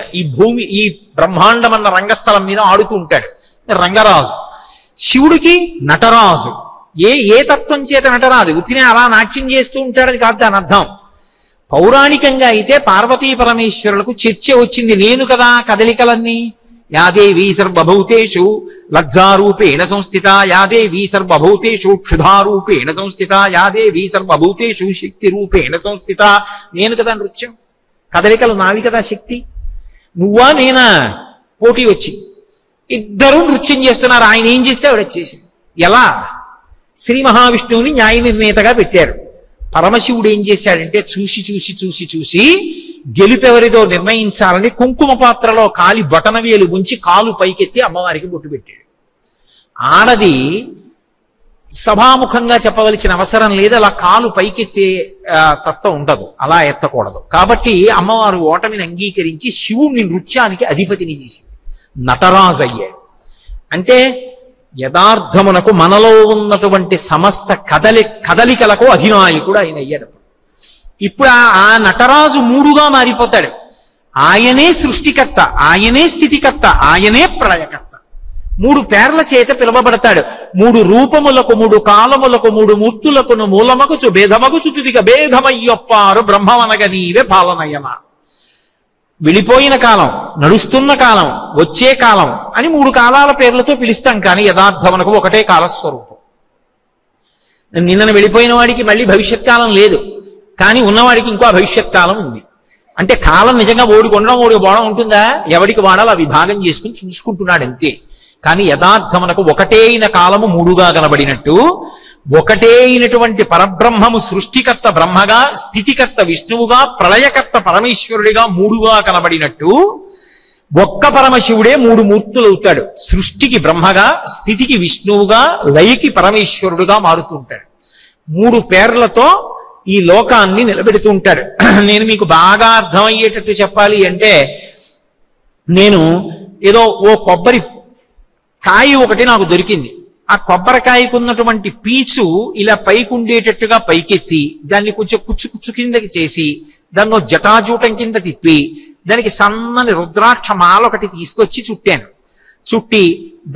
[SPEAKER 1] ఈ బ్రహ్మాండం అన్న రంగస్థలం మీద ఆడుతూ ఉంటాడు, రంగరాజు. శివుడికి నటరాజు. ఏ తత్వం చేత నటరాజు? ఉత్తినే అలా నాట్యం చేస్తూ ఉంటాడు, అది కాదు దాని అర్థం. పౌరాణికంగా అయితే పార్వతీ పరమేశ్వరులకు చర్చ వచ్చింది. నేను కదా కదలికలన్నీ. యాదేవీ సర్వభూతేషు లజ్జారూపేణ సంస్థిత, యాదేవీ సర్వభూతేషు క్షుధారూపేణ సంస్థిత, యాదేవీ సర్వభూతేషు శక్తి రూపేణ సంస్థిత. నేను కదా నృత్యం, కదలికలు నావి కదా శక్తి. నువ్వా నేనా? పోటీ వచ్చి ఇద్దరూ నృత్యం చేస్తున్నారు. ఆయన ఏం చేస్తే ఆవిడ వచ్చేసింది. ఎలా? శ్రీ మహావిష్ణువుని న్యాయ నిర్ణేతగా పెట్టారు. పరమశివుడు ఏం చేశాడంటే చూసి గెలుపెవరిదో నిర్ణయించాలని కుంకుమ పాత్రలో కాలి బొటనవేలు ఉంచి కాలు పైకెత్తి అమ్మవారికి బొట్టు పెట్టాడు. ఆడది సభాముఖంగా చెప్పవలసిన అవసరం లేదు, అలా కాలు పైకెత్తే తత్వం ఉండదు, అలా ఎత్తకూడదు. కాబట్టి అమ్మవారు ఓటమిని అంగీకరించి శివుణ్ణి నృత్యానికి అధిపతిని చేసింది. నటరాజు అయ్యాడు. అంటే యథార్థమునకు మనలో ఉన్నటువంటి సమస్త కదలికలకు అధినాయకుడు ఆయన అయ్యాడు. ఇప్పుడు ఆ నటరాజు మూడుగా మారిపోతాడు. ఆయనే సృష్టికర్త, ఆయనే స్థితికర్త, ఆయనే ప్రళయకర్త. మూడు పేర్ల చేత పిలువబడతాడు. మూడు రూపములకు, మూడు కాలములకు, మూడు మూర్తులకును మూలమగుచు భేదమగుచు తుదిగ భేదమయ్యొప్పారు బ్రహ్మవనగ నీవే పాలనయన. వెళ్ళిపోయిన కాలం, నడుస్తున్న కాలం, వచ్చే కాలం అని మూడు కాలాల పేర్లతో పిలుస్తాం. కానీ యథార్థమునకు ఒకటే కాలస్వరూపం. నిన్న వెళ్ళిపోయిన వాడికి మళ్ళీ భవిష్యత్ కాలం లేదు, కానీ ఉన్నవాడికి ఇంకో భవిష్యత్ కాలం ఉంది. అంటే కాలం నిజంగా ఓడికి ఉండడం ఓడికి పోవడం ఉంటుందా? ఎవడికి వాడాలో ఆ విభాగం చేసుకుని చూసుకుంటున్నాడు అంతే. కానీ యథార్థమునకు ఒకటే అయిన కాలము మూడుగా కనబడినట్టు, ఒకటే అయినటువంటి పరబ్రహ్మము సృష్టికర్త బ్రహ్మగా, స్థితికర్త విష్ణువుగా, ప్రళయకర్త పరమేశ్వరుడిగా మూడుగా కనబడినట్టు ఒక్క పరమశివుడే మూడు మూర్తులు అవుతాడు. సృష్టికి బ్రహ్మగా, స్థితికి విష్ణువుగా, లయకి పరమేశ్వరుడుగా మారుతూ ఉంటాడు. మూడు పేర్లతో ఈ లోకాన్ని నిలబెడుతూ ఉంటాడు. నేను మీకు బాగా అర్థమయ్యేటట్టు చెప్పాలి అంటే, నేను ఏదో ఓ కొబ్బరి కాయ ఒకటి నాకు దొరికింది. ఆ కొబ్బరికాయకు ఉన్నటువంటి పీచు ఇలా పైకి ఉండేటట్టుగా పైకెత్తి దాన్ని కొంచెం కుచ్చు కిందకి చేసి దాన్ని జటాజూటం కింద తిప్పి దానికి సన్నని రుద్రాక్ష మాల ఒకటి తీసుకొచ్చి చుట్టాను. చుట్టి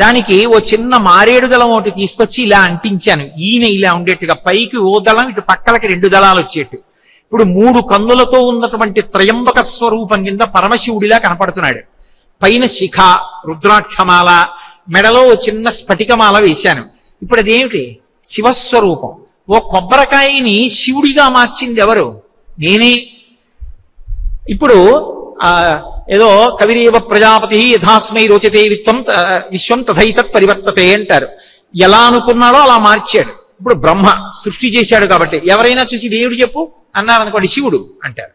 [SPEAKER 1] దానికి ఓ చిన్న మారేడు దళం ఒకటి తీసుకొచ్చి ఇలా అంటించాను. ఈయన ఇలా ఉండేట్టుగా పైకి ఓ దళం, ఇటు పక్కలకి రెండు దళాలు వచ్చేట్టు. ఇప్పుడు మూడు కన్నులతో ఉన్నటువంటి త్రయంబక స్వరూపం కింద పరమశివుడిలా కనపడుతున్నాడు. పైన శిఖ, రుద్రాక్షమాల, మెడలో ఓ చిన్న స్ఫటికమాల వేశాను. ఇప్పుడు అదేమిటి? శివస్వరూపం. ఓ కొబ్బరికాయని శివుడిగా మార్చింది ఎవరు? నేనే. ఇప్పుడు ఏదో కవిరేవ ప్రజాపతి యథాస్మై రోచతే విశ్వం తథైతత్ పరివర్తతే అంటారు. ఎలా అనుకున్నాడో అలా మార్చాడు. ఇప్పుడు బ్రహ్మ సృష్టి చేశాడు కాబట్టి ఎవరైనా చూసి దేవుడు చెప్పు అన్నారనుకోండి, శివుడు అంటారు.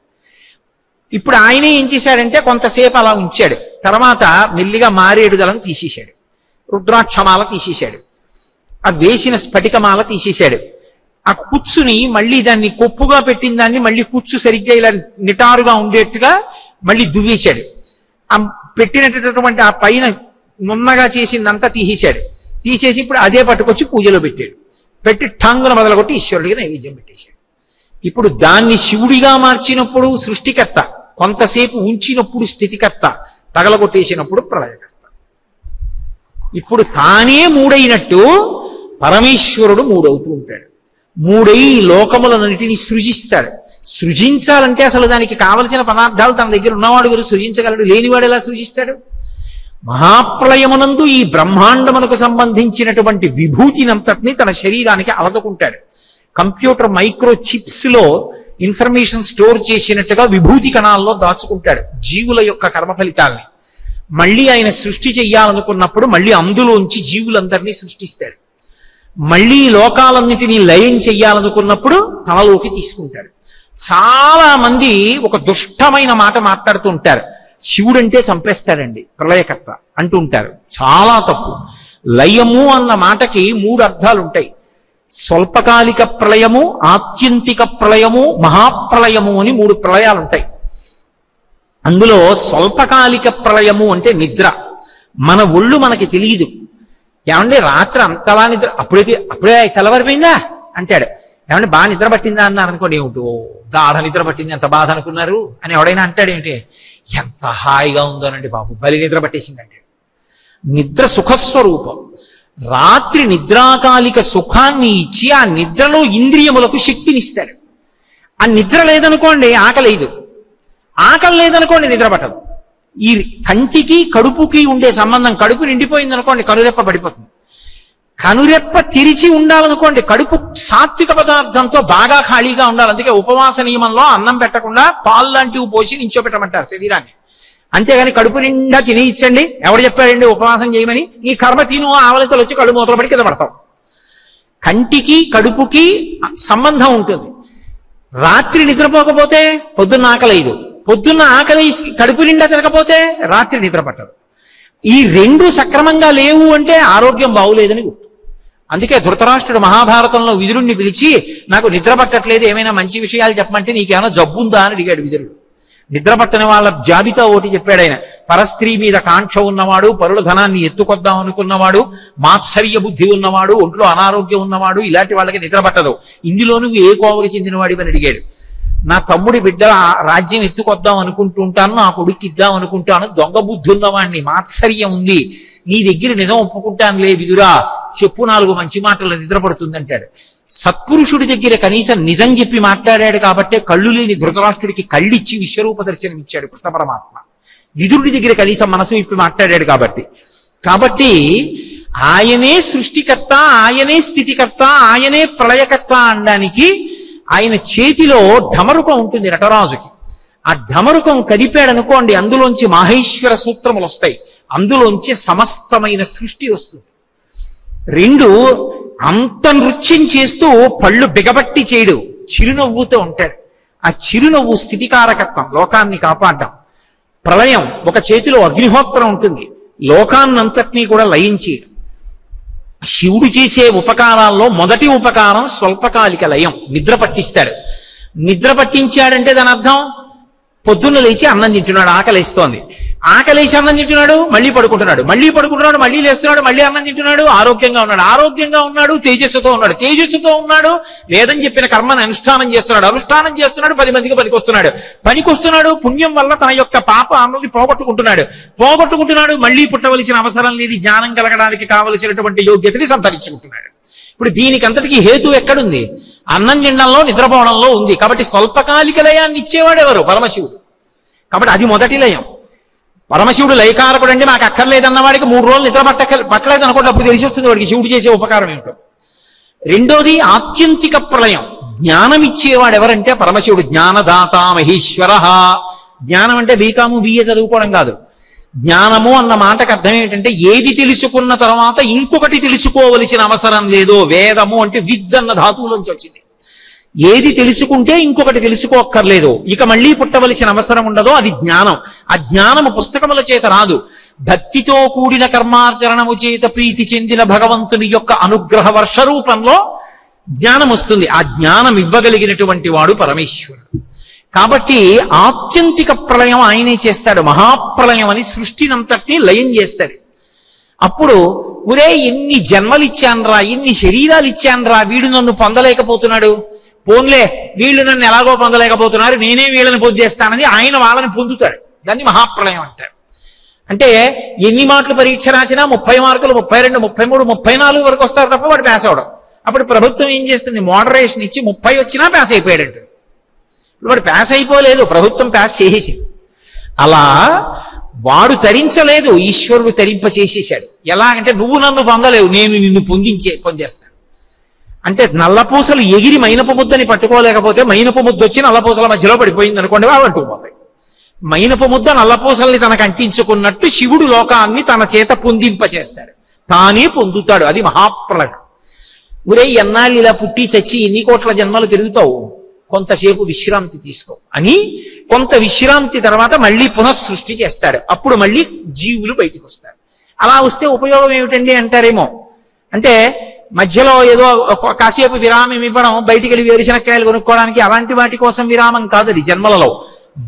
[SPEAKER 1] ఇప్పుడు ఆయనే ఏం చేశాడంటే కొంతసేపు అలా ఉంచాడు. తర్వాత మెల్లిగా మారేడు దళం తీసేశాడు, రుద్రాక్షమాల తీసేశాడు, ఆ వేసిన స్ఫటికమాల తీసేశాడు. ఆ కుచ్చుని మళ్ళీ దాన్ని కొప్పుగా పెట్టిన దాన్ని మళ్ళీ కుచ్చు సరిగ్గా ఇలా నిటారుగా ఉండేట్టుగా మళ్ళీ దువ్వేశాడు. ఆ పెట్టినటువంటి ఆ పైన నున్నగా చేసిందంతా తీసేశాడు. తీసేసి ఇప్పుడు అదే పట్టుకొచ్చి పూజలో పెట్టాడు. పెట్టి ఠాంగున మొదలుకొట్టి ఈశ్వరుడికి నైవేద్యం పెట్టేశాడు. ఇప్పుడు దాన్ని శివుడిగా మార్చినప్పుడు సృష్టికర్త, కొంతసేపు ఉంచినప్పుడు స్థితికర్త, పగలగొట్టేసినప్పుడు ప్రళయకర్త. ఇప్పుడు తానే మూడైనట్టు పరమేశ్వరుడు మూడవుతూ ఉంటాడు. మూడై లోకములన్నిటినీ సృజిస్తాడు. సృజించాలంటే అసలు దానికి కావలసిన పదార్థాలు తన దగ్గర ఉన్నవాడు ఎవరు సృజించగలడు? లేనివాడు ఎలా సృజిస్తాడు? మహాప్రళయమునందు ఈ బ్రహ్మాండమునకు సంబంధించినటువంటి విభూతినంతటినీ తన శరీరానికి అలదుకుంటాడు. కంప్యూటర్ మైక్రో చిప్స్ లో ఇన్ఫర్మేషన్ స్టోర్ చేసినట్టుగా విభూతి కణాల్లో దాచుకుంటాడు జీవుల యొక్క కర్మ ఫలితాలని. మళ్ళీ ఆయన సృష్టి చెయ్యాలనుకున్నప్పుడు మళ్ళీ అందులోంచి జీవులందరినీ సృష్టిస్తాడు. మళ్ళీ లోకాలన్నిటినీ లయం చెయ్యాలనుకున్నప్పుడు తనలోకి తీసుకుంటాడు. చాలా మంది ఒక దుష్టమైన మాట మాట్లాడుతూ ఉంటారు, శివుడంటే చంపేస్తాడండి ప్రళయకర్త అంటూ ఉంటారు. చాలా తప్పు. లయము అన్న మాటకి 3 అర్థాలు ఉంటాయి. స్వల్పకాలిక ప్రళయము, ఆత్యంతిక ప్రళయము, మహాప్రళయము అని 3 ప్రళయాలు ఉంటాయి. అందులో స్వల్పకాలిక ప్రళయము అంటే నిద్ర. మన ఒళ్ళు మనకి తెలియదు. ఏమంటే రాత్రి అంతలా నిద్ర, అప్పుడే తెల్లవారిపోయిందా అంటాడు. ఏమంటే బాగా నిద్ర పట్టిందా అన్నారు అనుకోండి, ఏమిటో గాఢ నిద్ర పట్టింది, ఎంత బాధ అనుకున్నారు అని ఎవడైనా అంటాడు. ఏంటి ఎంత హాయిగా ఉందోనండి బాబు, బలి నిద్ర పట్టేసింది అంటాడు. నిద్ర సుఖస్వరూపం. రాత్రి నిద్రాకాలిక సుఖాన్ని ఇచ్చి ఆ నిద్రలో ఇంద్రియములకు శక్తినిస్తాడు. ఆ నిద్ర లేదనుకోండి ఆకలేదు, ఆకలి లేదనుకోండి నిద్ర పట్టదు. ఈ కంటికి కడుపుకి ఉండే సంబంధం, కడుపు నిండిపోయింది అనుకోండి కనురెప్ప పడిపోతుంది. కనురెప్ప తెరిచి ఉండాలనుకోండి కడుపు సాత్విక పదార్థంతో బాగా ఖాళీగా ఉండాలి. అందుకే ఉపవాస నియమంలో అన్నం పెట్టకుండా పాలు లాంటివి పోసి నించోపెట్టమంటారు శరీరాన్ని. అంతేగాని కడుపు నిండా తిని ఇచ్చండి, ఎవరు చెప్పారండి ఉపవాసం చేయమని? నీ కర్మ తిను, ఆవలితలు వచ్చి కడుపు మూతలు పడి కింద పడతావు. కంటికి కడుపుకి సంబంధం ఉంటుంది. రాత్రి నిద్రపోకపోతే పొద్దున్న ఆకలేదు, పొద్దున్న ఆకలి కడుపు నిండా తినకపోతే రాత్రి నిద్ర పట్టదు. ఈ 2 సక్రమంగా లేవు అంటే ఆరోగ్యం బాగులేదని గుర్తు. అందుకే ధృతరాష్ట్రుడు మహాభారతంలో విదురుణ్ణి పిలిచి, నాకు నిద్ర పట్టట్లేదు, ఏమైనా మంచి విషయాలు చెప్పమంటే నీకేమైనా జబ్బుందా అని అడిగాడు విదురుడు. నిద్ర పట్టని వాళ్ళ జాబితా ఒకటి చెప్పాడు ఆయన. పరస్త్రీ మీద కాంక్ష ఉన్నవాడు, పరుల ధనాన్ని ఎత్తుకొద్దాం అనుకున్నవాడు, మాత్సర్య బుద్ధి ఉన్నవాడు, ఒంట్లో అనారోగ్యం ఉన్నవాడు, ఇలాంటి వాళ్ళకి నిద్ర పట్టదు. ఇందులో నువ్వు ఏ కోవకి చెందినవాడివని అడిగాడు. నా తమ్ముడి బిడ్డ రాజ్యం ఎత్తుకొద్దాం అనుకుంటుంటాను, నా కొడుకు ఇద్దాం అనుకుంటాను, దొంగ బుద్ధి ఉన్నవాడిని, మాత్సర్యం ఉంది, నీ దగ్గర నిజం ఒప్పుకుంటానులే విదురా, చెప్పు 4 మంచి మాటలు నిద్ర పడుతుందంటాడు. సత్పురుషుడి దగ్గర కనీసం నిజం చెప్పి మాట్లాడాడు కాబట్టే కళ్ళు లేని ధృతరాష్ట్రుడికి కళ్ళిచ్చి విశ్వరూప దర్శనం ఇచ్చాడు కృష్ణ పరమాత్మ. విదురుడి దగ్గర కనీసం మనసు విప్పి మాట్లాడాడు కాబట్టి ఆయనే సృష్టికర్త, ఆయనే స్థితికర్త, ఆయనే ప్రళయకర్త అనడానికి ఆయన చేతిలో ఢమరుకం ఉంటుంది నటరాజుకి. ఆ ఢమరుకం కదిపాడనుకోండి, అందులోంచి మాహేశ్వర సూత్రములు వస్తాయి, అందులోంచి సమస్తమైన సృష్టి వస్తుంది. 2 అంత నృత్యం చేస్తూ పళ్ళు బిగబట్టి చేయడు, చిరునవ్వుతో ఉంటాడు. ఆ చిరునవ్వు స్థితికారకత్వం, లోకాన్ని కాపాడడం. ప్రళయం, ఒక చేతిలో అగ్నిహోత్రం ఉంటుంది, లోకాన్నంతటినీ కూడా లయం చేయడం. శివుడు చేసే ఉపకారాల్లో మొదటి ఉపకారం స్వల్పకాలిక లయం, నిద్ర పట్టిస్తాడు. నిద్ర పట్టించాడంటే దాని అర్థం పొద్దున్న లేచి అన్నం తింటున్నాడు, ఆకలేస్తోంది, ఆకలేసి అన్నం తింటున్నాడు, మళ్ళీ పడుకుంటున్నాడు, మళ్ళీ లేస్తున్నాడు, మళ్ళీ అన్నం తింటున్నాడు, ఆరోగ్యంగా ఉన్నాడు, తేజస్సుతో ఉన్నాడు, వేదం చెప్పిన కర్మను అనుష్ఠానం చేస్తున్నాడు, 10 మందికి పనికొస్తున్నాడు, పుణ్యం వల్ల తన యొక్క పాప అన్నది పోగొట్టుకుంటున్నాడు, మళ్ళీ పుట్టవలసిన అవసరం లేదు, జ్ఞానం కలగడానికి కావలసినటువంటి యోగ్యతని సంతరించుకుంటున్నాడు. ఇప్పుడు దీనికి అంతటికి హేతు ఎక్కడుంది? అన్నం తినడంలో, నిద్రపోవడంలో ఉంది. కాబట్టి స్వల్పకాలిక లయాన్ని ఇచ్చేవాడు ఎవరు? పరమశివుడు. కాబట్టి అది మొదటి లయం. పరమశివుడు లయకారకుడు అంటే నాకు అక్కర్లేదన్నవాడికి 3 రోజులు నిద్ర పట్టలేదు అనుకోండి, అప్పుడు తెలిసి వస్తుంది వాడికి శివుడు చేసే ఉపకారం ఏమిటో. రెండోది ఆత్యంతిక ప్రళయం, జ్ఞానం ఇచ్చేవాడు ఎవరంటే పరమశివుడు. జ్ఞానదాత మహేశ్వర. జ్ఞానం అంటే బీకాము బిఏ చదువుకోవడం కాదు. జ్ఞానము అన్న మాటకు అర్థం ఏంటంటే ఏది తెలుసుకున్న తర్వాత ఇంకొకటి తెలుసుకోవలసిన అవసరం లేదు. వేదము అంటే విద్ అన్న ధాతువులోంచి వచ్చింది. ఏది తెలుసుకుంటే ఇంకొకటి తెలుసుకోక్కర్లేదు, ఇక మళ్ళీ పుట్టవలసిన అవసరం ఉండదో అది జ్ఞానం. ఆ జ్ఞానము పుస్తకముల చేత రాదు, భక్తితో కూడిన కర్మాచరణము చేత ప్రీతి చెందిన భగవంతుని యొక్క అనుగ్రహ వర్ష రూపంలో జ్ఞానం వస్తుంది. ఆ జ్ఞానం ఇవ్వగలిగినటువంటి వాడు పరమేశ్వరుడు. కాబట్టి ఆత్యంతిక ప్రళయం ఆయనే చేస్తాడు. మహాప్రళయం అని సృష్టినంతటినీ లయం చేస్తాడు. అప్పుడు ఒరే ఎన్ని జన్మలు ఇచ్చానరా, ఎన్ని శరీరాలు ఇచ్చానరా, వీడు నన్ను పొందలేకపోతున్నాడు, పోన్లే వీళ్ళు నన్ను ఎలాగో పొందలేకపోతున్నారు, నేనే వీళ్ళని పొందేస్తానని ఆయన వాళ్ళని పొందుతాడు. దాన్ని మహాప్రళయం అంటారు. అంటే ఎన్ని మాటలు పరీక్ష రాసినా 30 మార్కులు 32, 33, 34 వరకు వస్తారు తప్ప వాడు పాస్ అవడం. అప్పుడు ప్రభుత్వం ఏం చేస్తుంది, మోడరేషన్ ఇచ్చి 30 వచ్చినా పాస్ అయిపోయాడంట. వాడు పాస్ అయిపోలేదు, ప్రభుత్వం పాస్ చేసేసింది. అలా వాడు తరించలేదు, ఈశ్వరుడు తరింప చేసేసాడు. ఎలాగంటే నువ్వు నన్ను పొందలేవు, నేను నిన్ను పొందేస్తాను. అంటే నల్లపూసలు ఎగిరి మైనపు ముద్దని పట్టుకోలేకపోతే మైనపు ముద్ద వచ్చి నల్లపూసల మధ్యలో పడిపోయింది అనుకోండి, అవి అంటుకుపోతాయి. మైనపు ముద్ద నల్లపూసల్ని తనకు అంటించుకున్నట్టు శివుడు లోకాన్ని తన చేత పొందింపచేస్తాడు, తానే పొందుతాడు. అది మహాప్రళయం. ఒరే ఎన్నాళ్ళు ఇలా పుట్టి చచ్చి ఎన్ని కోట్ల జన్మలు తిరుగుతావు, కొంతసేపు విశ్రాంతి తీసుకో అని కొంత విశ్రాంతి తర్వాత మళ్ళీ పునఃసృష్టి చేస్తాడు. అప్పుడు మళ్ళీ జీవులు బయటికి వస్తారు. అలా వస్తే ఉపయోగం ఏమిటండి అంటారేమో. అంటే మధ్యలో ఏదో కాసేపు విరామం ఇవ్వడం, బయటికి వెళ్ళి వేరుశనక్కాయలు కొనుక్కోవడానికి, అలాంటి వాటి కోసం విరామం కాదది. జన్మలలో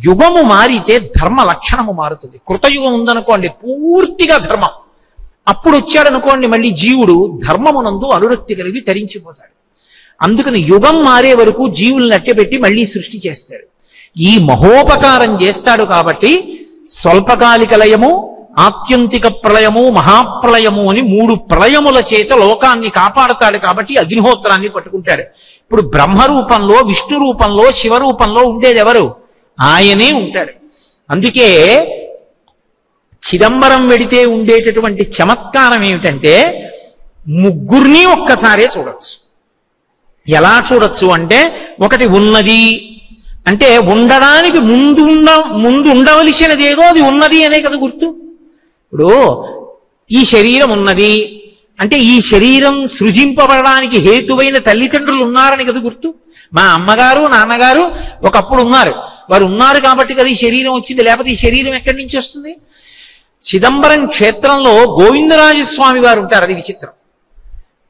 [SPEAKER 1] యుగము మారితే ధర్మ లక్షణము మారుతుంది. కృతయుగం ఉందనుకోండి పూర్తిగా ధర్మం. అప్పుడు వచ్చాడనుకోండి మళ్ళీ జీవుడు ధర్మమునందు అనురక్తి కలిగి తరించిపోతాడు. అందుకని యుగం మారే వరకు జీవుల్ని అట్టెపెట్టి మళ్ళీ సృష్టి చేస్తాడు. ఈ మహోపకారం చేస్తాడు కాబట్టి స్వల్పకాలిక లయము, ఆత్యంతిక ప్రళయము, మహాప్రళయము అని 3 ప్రళయముల చేత లోకాన్ని కాపాడతాడు. కాబట్టి అగ్నిహోత్రాన్ని పట్టుకుంటాడు. ఇప్పుడు బ్రహ్మ రూపంలో, విష్ణు రూపంలో, శివ రూపంలో ఉండేది ఎవరు? ఆయనే ఉంటాడు. అందుకే చిదంబరం వెడితే ఉండేటటువంటి చమత్కారం ఏమిటంటే ముగ్గురిని ఒక్కసారే చూడొచ్చు. ఎలా చూడొచ్చు అంటే, ఒకటి ఉన్నది అంటే ఉండడానికి ముందు ఉండవలసినది ఏదో అది ఉన్నది అనే కదా గుర్తు. ఇప్పుడు ఈ శరీరం ఉన్నది అంటే ఈ శరీరం సృజింపబడడానికి హేతువైన తల్లిదండ్రులు ఉన్నారని కదా గుర్తు. మా అమ్మగారు నాన్నగారు ఒకప్పుడు ఉన్నారు, వారు ఉన్నారు కాబట్టి కదా ఈ శరీరం వచ్చింది, లేకపోతే ఈ శరీరం ఎక్కడి నుంచి వస్తుంది? చిదంబరం క్షేత్రంలో గోవిందరాజస్వామి వారు ఉంటారు. అది విచిత్రం.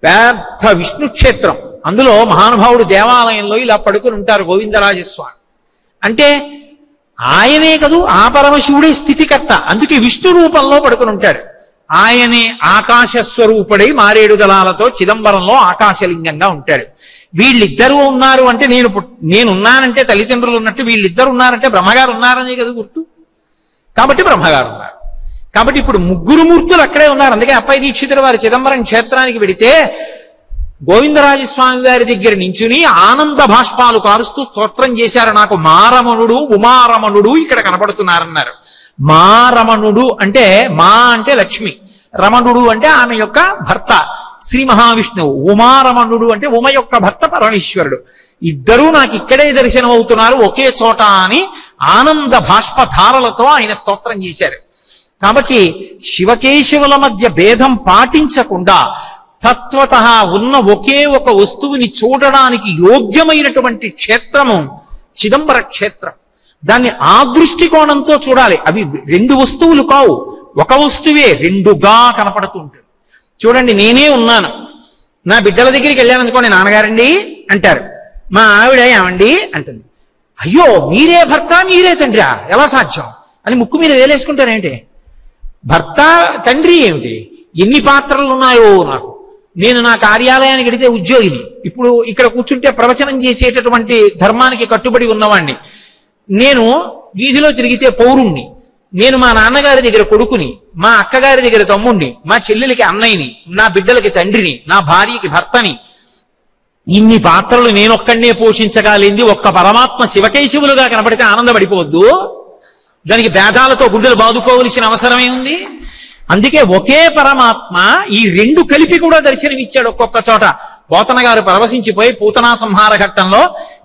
[SPEAKER 1] పెద్ద విష్ణు క్షేత్రం, అందులో మహానుభావుడు దేవాలయంలో ఇలా పడుకుని ఉంటారు గోవిందరాజస్వామి. అంటే ఆయనే కదూ, ఆ పరమశివుడే స్థితికర్త. అందుకే విష్ణు రూపంలో పడుకుని ఉంటాడు. ఆయనే ఆకాశ స్వరూపుడై మారేడు దళాలతో చిదంబరంలో ఆకాశలింగంగా ఉంటాడు. వీళ్ళిద్దరూ ఉన్నారు అంటే నేనున్నానంటే తల్లిదండ్రులు ఉన్నట్టు, వీళ్ళిద్దరు ఉన్నారంటే బ్రహ్మగారు ఉన్నారనే కదా గుర్తు. కాబట్టి బ్రహ్మగారు ఉన్నారు. కాబట్టి ఇప్పుడు 3 మూర్తులు అక్కడే ఉన్నారు. అందుకే అప్పయ్య దీక్షితుల వారి చిదంబరం క్షేత్రానికి వెడితే గోవిందరాజస్వామి వారి దగ్గర నించుని ఆనంద భాష్పాలు కారుస్తూ స్తోత్రం చేశారు. నాకు మారమణుడు ఉమారమణుడు ఇక్కడ కనపడుతున్నారన్నారు. మారమణుడు అంటే మా అంటే లక్ష్మి, రమణుడు అంటే ఆమె యొక్క భర్త శ్రీ మహావిష్ణువు, ఉమారమణుడు అంటే ఉమ యొక్క భర్త పరమేశ్వరుడు. ఇద్దరూ నాకు ఇక్కడే దర్శనం అవుతున్నారు ఒకే చోట అని ఆనంద భాష్పధారలతో ఆయన స్తోత్రం చేశారు. కాబట్టి శివకేశవుల మధ్య భేదం పాటించకుండా తత్వత ఉన్న ఒకే ఒక వస్తువుని చూడడానికి యోగ్యమైనటువంటి క్షేత్రము చిదంబర క్షేత్రం. దాన్ని ఆ దృష్టికోణంతో చూడాలి. అవి 2 వస్తువులు కావు, ఒక వస్తువే 2గా కనపడుతూ ఉంటుంది. చూడండి, నేనే ఉన్నాను, నా బిడ్డల దగ్గరికి వెళ్ళాను అనుకోండి, నాన్నగారండి అంటారు, మా ఆవిడ ఏమండి అంటుంది. అయ్యో మీరే భర్త మీరే తండ్రి, ఎలా సాధ్యం అని ముక్కు మీద వేలేసుకుంటారేంటి? భర్త తండ్రి ఏమిటి, ఎన్ని పాత్రలు ఉన్నాయో నాకు. నేను నా కార్యాలయానికి వెడితే ఉద్యోగిని, ఇప్పుడు ఇక్కడ కూర్చుంటే ప్రవచనం చేసేటటువంటి ధర్మానికి కట్టుబడి ఉన్నవాణ్ణి, నేను వీధిలో తిరిగితే పౌరుణ్ణి, నేను మా నాన్నగారి దగ్గర కొడుకుని, మా అక్కగారి దగ్గర తమ్ముణ్ణి, మా చెల్లెలకి అన్నయ్యని, నా బిడ్డలకి తండ్రిని, నా భార్యకి భర్తని. ఇన్ని పాత్రలు నేనొక్కడే పోషించగలిగింది ఒక్క పరమాత్మ శివకేశవులుగా కనపడితే ఆనందపడిపోవద్దు. దానికి భేదాలతో గుండెలు బాదుకోవలసిన అవసరమే ఉంది. అందుకే ఒకే పరమాత్మ ఈ 2 కలిపి కూడా దర్శనమిచ్చాడు ఒక్కొక్క చోట. పోతన గారు పరవశించిపోయి పూతనా సంహార ఘట్టంలో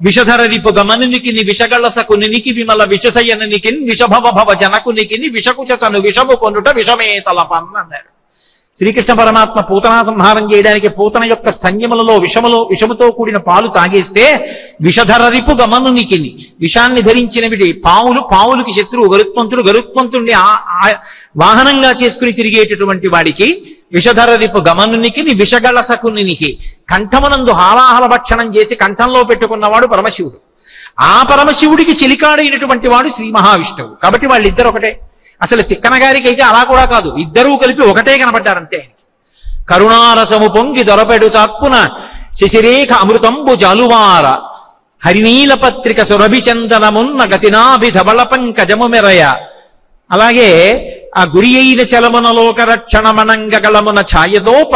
[SPEAKER 1] విషధర రిపు గమనునికి విషగళ్ళసకు నినికి విమల విషసయ్యనికి విషభవ భవ జనకునికి విషకుచను విషము కొనుట విషమే తలపన్ అన్నారు. శ్రీకృష్ణ పరమాత్మ పూతనా సంహారం చేయడానికి పూతన యొక్క స్తన్యములలో విషముతో కూడిన పాలు తాగేస్తే విషధర రిపు గమనునికి, విషాన్ని ధరించినవి పావులకి శత్రువు గరుత్మంతుడిని వాహనంగా చేసుకుని తిరిగేటటువంటి వాడికి విషధర రిపు గమనునికి విషగళసకునికి, కంఠమునందు హాలాహల భక్షణం చేసి కంఠంలో పెట్టుకున్నవాడు పరమశివుడు. ఆ పరమశివుడికి చెలికాడైనటువంటి వాడు శ్రీ మహావిష్ణువు. కాబట్టి వాళ్ళిద్దరు ఒకటే. అసలు తిక్కన గారికి అయితే అలా కూడా కాదు, ఇద్దరూ కలిపి ఒకటే కనబడ్డారంతే. కరుణారసము పొంగి దొరపెడు చాత్పున శశిరేఖ అమృతంబు జాలువార హరినీల పత్రిక సురభిచందనమున్న గతినాభి ధవళ పంకజము మెరయ. అలాగే ఆ గురి అయిన చలమునలోక రక్షణమనంగళమున ఛాయదోప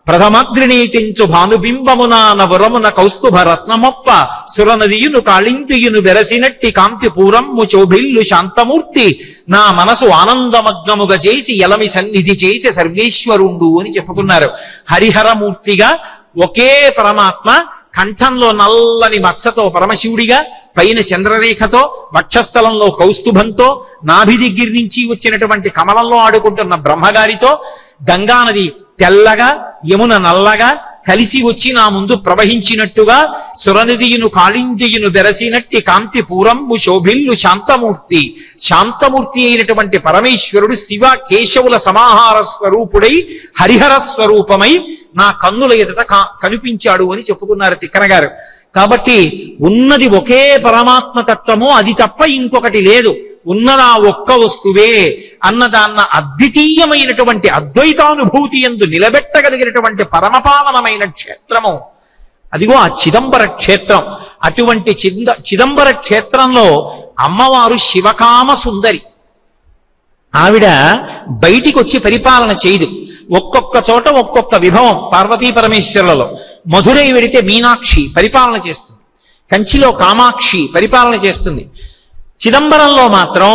[SPEAKER 1] ప్రథమగ్రినీతించు భానుబింబమున నవరమున కౌస్తుభ రత్నమొప్ప సురనదియును కాళింతియును బెరసినట్టి కాంతి పూరమ్ము శోభిల్లు శాంతమూర్తి నా మనసు ఆనందమగ్నముగా చేసి ఎలమి సన్నిధి చేసి సర్వేశ్వరుండు అని చెప్పుకున్నారు. హరిహరమూర్తిగా ఒకే పరమాత్మ కంఠంలో నల్లని మచ్చతో పరమశివుడిగా, పైన చంద్రరేఖతో, వక్షస్థలంలో కౌస్తుభంతో, నాభి దగ్గర నుంచి వచ్చినటువంటి కమలంలో ఆడుకుంటున్న బ్రహ్మగారితో, గంగానది తెల్లగా యమున నల్లగా కలిసి వచ్చి నా ముందు ప్రవహించినట్టుగా, సురనదియును కాళిందియును బెరసినట్టి కాంతి పూరంబు శోభిల్లు శాంతమూర్తి, శాంతమూర్తి అయినటువంటి పరమేశ్వరుడు శివ కేశవుల సమాహార స్వరూపుడై హరిహర స్వరూపమై నా కన్నుల ఎదుట కనిపించాడు అని చెప్పుకున్నారు తిక్కన గారు. కాబట్టి ఉన్నది ఒకే పరమాత్మ తత్వము, అది తప్ప ఇంకొకటి లేదు, ఉన్నదా ఒక్క వస్తువే అన్నదాన్న అద్వితీయమైనటువంటి అద్వైతానుభూతి యందు నిలబెట్టగలిగినటువంటి పరమపావనమైన క్షేత్రము అదిగో ఆ చిదంబర క్షేత్రం. అటువంటి చిదంబర క్షేత్రంలో అమ్మవారు శివకామ సుందరి. ఆవిడ బయటికి వచ్చి పరిపాలన చేయదు, ఒక్కొక్క చోట ఒక్కొక్క విభవం పార్వతీ పరమేశ్వరులలో. మధురై వెడితే మీనాక్షి పరిపాలన చేస్తుంది, కంచిలో కామాక్షి పరిపాలన చేస్తుంది. చిదంబరంలో మాత్రం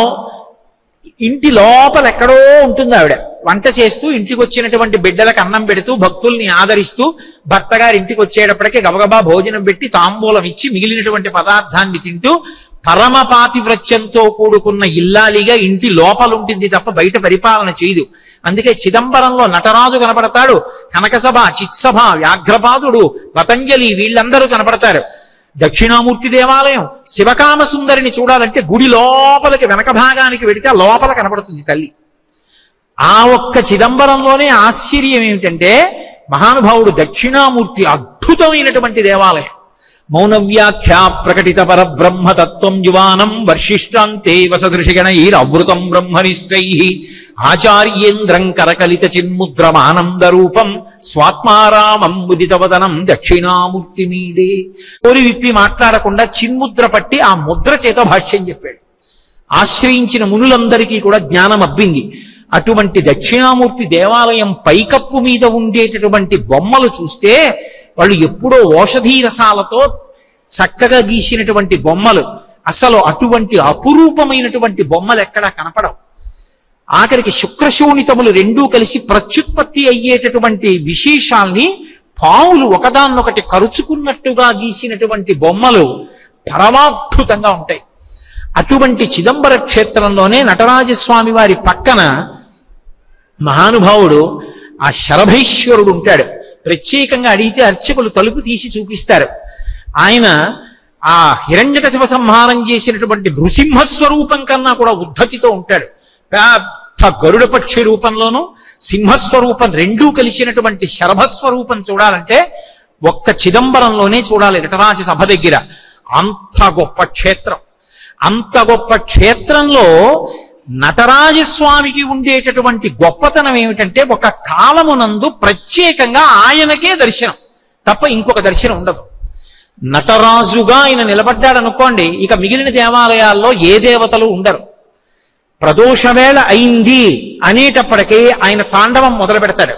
[SPEAKER 1] ఇంటి లోపల ఎక్కడో ఉంటుంది ఆవిడ, వంట చేస్తూ ఇంటికి వచ్చినటువంటి బిడ్డలకు అన్నం పెడుతూ భక్తుల్ని ఆదరిస్తూ, భర్త గారి ఇంటికి వచ్చేటప్పటికే గబగబా భోజనం పెట్టి తాంబూలం ఇచ్చి మిగిలినటువంటి పదార్థాన్ని తింటూ పరమ పాతివ్రత్యంతో కూడుకున్న ఇల్లాలిగా ఇంటి లోపల ఉంటుంది తప్ప బయట పరిపాలన చేయదు. అందుకే చిదంబరంలో నటరాజు కనపడతాడు, కనకసభ, చిత్సభ, వ్యాఘ్రపాదుడు, పతంజలి వీళ్ళందరూ కనపడతారు. దక్షిణామూర్తి దేవాలయం శివకామ సుందరిని చూడాలంటే గుడి లోపలికి వెనక భాగానికి వెడితే లోపల కనపడుతుంది తల్లి. ఆ ఒక్క చిదంబరంలోనే ఆశ్చర్యం ఏమిటంటే మహానుభావుడు దక్షిణామూర్తి అద్భుతమైనటువంటి దేవాలయం. మౌనవ్యాఖ్యా ప్రకటిత పరబ్రహ్మతత్వం యువానం వర్షిష్టాంతే వసదృషిగణైరవృతం బ్రహ్మనిష్టై ఆచార్యేంద్రం కరకలిత చిన్ముద్రమానంద రూపం స్వాత్మారామం ముదితవదనం దక్షిణామూర్తి మీడే. కోరి విప్పి మాట్లాడకుండా చిన్ముద్ర పట్టి ఆ ముద్ర చేత భాష్యం చెప్పాడు. ఆశ్రయించిన మునులందరికీ కూడా జ్ఞానం అబ్బింది. అటువంటి దక్షిణామూర్తి దేవాలయం పైకప్పు మీద ఉండేటటువంటి బొమ్మలు చూస్తే వాళ్ళు ఎప్పుడో ఓషధీ రసాలతో చక్కగా గీసినటువంటి బొమ్మలు, అసలు అటువంటి అపురూపమైనటువంటి బొమ్మలు ఎక్కడా కనపడవు. ఆఖరికి శుక్రశోణితములు రెండూ కలిసి ప్రత్యుత్పత్తి అయ్యేటటువంటి విశేషాల్ని పావులు ఒకదాన్నొకటి కరుచుకున్నట్టుగా గీసినటువంటి బొమ్మలు పరమాద్భుతంగా ఉంటాయి. అటువంటి చిదంబర క్షేత్రంలోనే నటరాజస్వామి వారి పక్కన మహానుభావుడు ఆ శరభైశ్వరుడు ఉంటాడు. ప్రత్యేకంగా అడిగితే అర్చకులు తలుపు తీసి చూపిస్తారు. ఆయన ఆ హిరణ్యకశిప సంహారం చేసినటువంటి నృసింహస్వరూపం కన్నా కూడా ఉద్ధతితో ఉంటాడు. పెద్ద గరుడ పక్షి రూపంలోనూ సింహస్వరూపం రెండూ కలిసినటువంటి శరభస్వరూపం చూడాలంటే ఒక్క చిదంబరంలోనే చూడాలి, నటరాజ సభ దగ్గర. అంత గొప్ప క్షేత్రం. అంత గొప్ప క్షేత్రంలో నటరాజస్వామికి ఉండేటటువంటి గొప్పతనం ఏమిటంటే ఒక కాలమునందు ప్రత్యేకంగా ఆయనకే దర్శనం తప్ప ఇంకొక దర్శనం ఉండదు. నటరాజుగా ఆయన నిలబడ్డాడనుకోండి, ఇక మిగిలిన దేవాలయాల్లో ఏ దేవతలు ఉండరు. ప్రదోషవేళ అయింది అనేటప్పటికీ ఆయన తాండవం మొదలు పెడతాడు.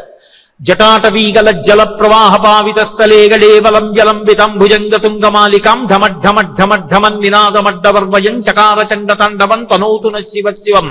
[SPEAKER 1] జటాటవీగల జల ప్రవాహ పావిత స్థలే గళేవలంబ్యలంబితం భుజంగతుంగమాలికాం ఢమఢమఢమఢమన్ నినాదమడ్డవర్వయం చకార చండ తాండవం తనోతున శివ శివం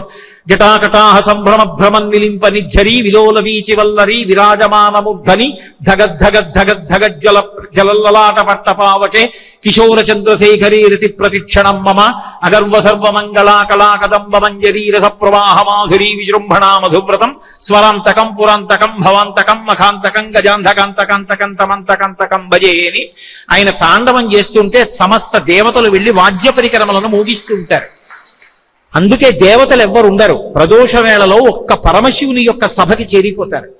[SPEAKER 1] జటాకటాహ సంభ్రమ భ్రమన్ విలింప నిఝరీ విలోల వీచి వల్లరీ విరాజమానముద్ధని ధగద్ధగద్ధగద్ధగజ్జల జలల్లలాట పట్టపావకే కిశోర చంద్రశేఖరీ రతి ప్రతిక్షణం మమ అగర్వ సర్వమంగళా కళా కదంబ మంజరీ రస ప్రవాహ మాధురీ విజృంభణా మధువ్రతం స్వరాంతకం పురాంతకం భవాంతకం మఖాంతకం గజాంధకాంతకంతకం తమంతకంతకం భజేని ఆయన తాండవం చేస్తుంటే సమస్త దేవతలు వెళ్లి వాద్య పరికరములను మోగిస్తుంటారు. అందుకే దేవతలు ఎవ్వరు ఉండరు. ప్రదోష వేళలో ఒక్క పరమశివుని యొక్క సభకి చేరిపోతారు.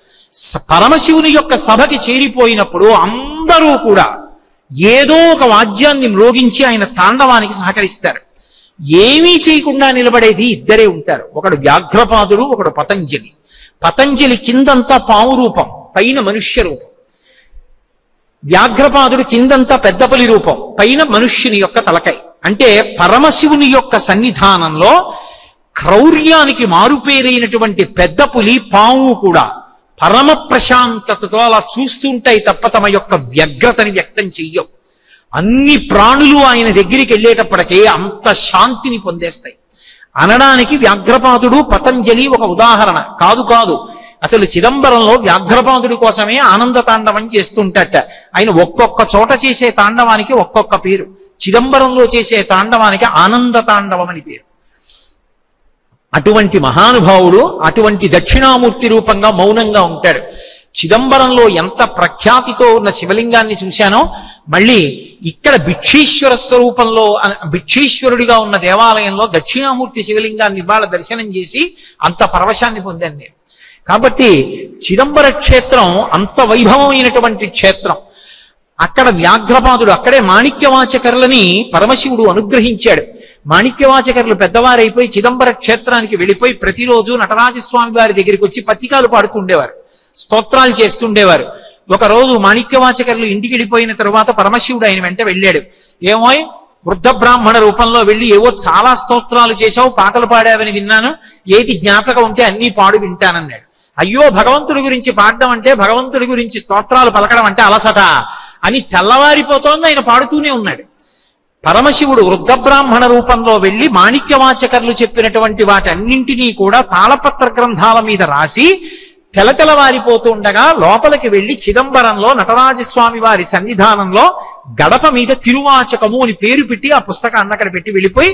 [SPEAKER 1] పరమశివుని యొక్క సభకి చేరిపోయినప్పుడు అందరూ కూడా ఏదో ఒక వాద్యాన్ని మ్రోగించి ఆయన తాండవానికి సహకరిస్తారు. ఏమీ చేయకుండా నిలబడేది ఇద్దరే ఉంటారు. ఒకడు వ్యాఘ్రపాదుడు, ఒకడు పతంజలి. పతంజలి కిందంతా పాము రూపం, పైన మనుష్య రూపం. వ్యాఘ్రపాదుడు కిందంతా పెద్దపలి రూపం, పైన మనుష్యుని యొక్క తలకై. అంటే పరమశివుని యొక్క సన్నిధానంలో క్రౌర్యానికి మారుపేరైనటువంటి పెద్ద పులి, పాము కూడా పరమ ప్రశాంతతతో అలా చూస్తుంటాయి తప్ప తమ యొక్క వ్యగ్రతని వ్యక్తం చెయ్యవు. అన్ని ప్రాణులు ఆయన దగ్గరికి వెళ్ళేటప్పటికే అంత శాంతిని పొందేస్తాయి అనడానికి వ్యాఘ్రపాదుడు, పతంజలి ఒక ఉదాహరణ. కాదు, అసలు చిదంబరంలో వ్యాఘ్రపాదుడి కోసమే ఆనంద తాండవం చేస్తుంటట. ఆయన ఒక్కొక్క చోట చేసే తాండవానికి ఒక్కొక్క పేరు. చిదంబరంలో చేసే తాండవానికి ఆనంద తాండవం అని పేరు. అటువంటి మహానుభావుడు అటువంటి దక్షిణామూర్తి రూపంగా మౌనంగా ఉంటాడు. చిదంబరంలో ఎంత ప్రఖ్యాతితో ఉన్న శివలింగాన్ని చూశానో, మళ్ళీ ఇక్కడ భిక్షీశ్వర స్వరూపంలో భిక్షీశ్వరుడిగా ఉన్న దేవాలయంలో దక్షిణామూర్తి శివలింగాన్ని ఇవాళ దర్శనం చేసి అంత పరవశాన్ని పొందాను నేను. కాబట్టి చిదంబర క్షేత్రం అంత వైభవమైనటువంటి క్షేత్రం. అక్కడ వ్యాఘ్రపాదుడు, అక్కడే మాణిక్యవాచకర్లని పరమశివుడు అనుగ్రహించాడు. మాణిక్యవాచకర్లు పెద్దవారైపోయి చిదంబర క్షేత్రానికి వెళ్ళిపోయి ప్రతిరోజు నటరాజస్వామి వారి దగ్గరికి వచ్చి పత్రికాలు పాడుతుండేవారు, స్తోత్రాలు చేస్తుండేవారు. ఒకరోజు మాణిక్యవాచకర్లు ఇంటికి వెళ్ళిపోయిన తరువాత పరమశివుడు ఆయన వెంట వెళ్ళాడు. ఏమో వృద్ధ బ్రాహ్మణ రూపంలో వెళ్ళి ఏవో చాలా స్తోత్రాలు చేశావు, పాటలు పాడావని విన్నాను, ఏది జ్ఞాపకం ఉంటే అన్నీ పాడు వింటానన్నాడు. అయ్యో, భగవంతుడి గురించి పాడడం అంటే, భగవంతుడి గురించి స్తోత్రాలు పలకడం అంటే అలసట అని తెల్లవారిపోతోంది ఆయన పాడుతూనే ఉన్నాడు. పరమశివుడు వృద్ధ బ్రాహ్మణ రూపంలో వెళ్ళి మాణిక్యవాచకర్లు చెప్పినటువంటి వాటన్నింటినీ కూడా తాళపత్ర గ్రంథాల మీద రాసి తెలతెలవారిపోతూ ఉండగా లోపలికి వెళ్లి చిదంబరంలో నటరాజస్వామి వారి సన్నిధానంలో గడప మీద తిరువాచకము అని పేరు పెట్టి ఆ పుస్తకాన్ని అక్కడ పెట్టి వెళ్ళిపోయి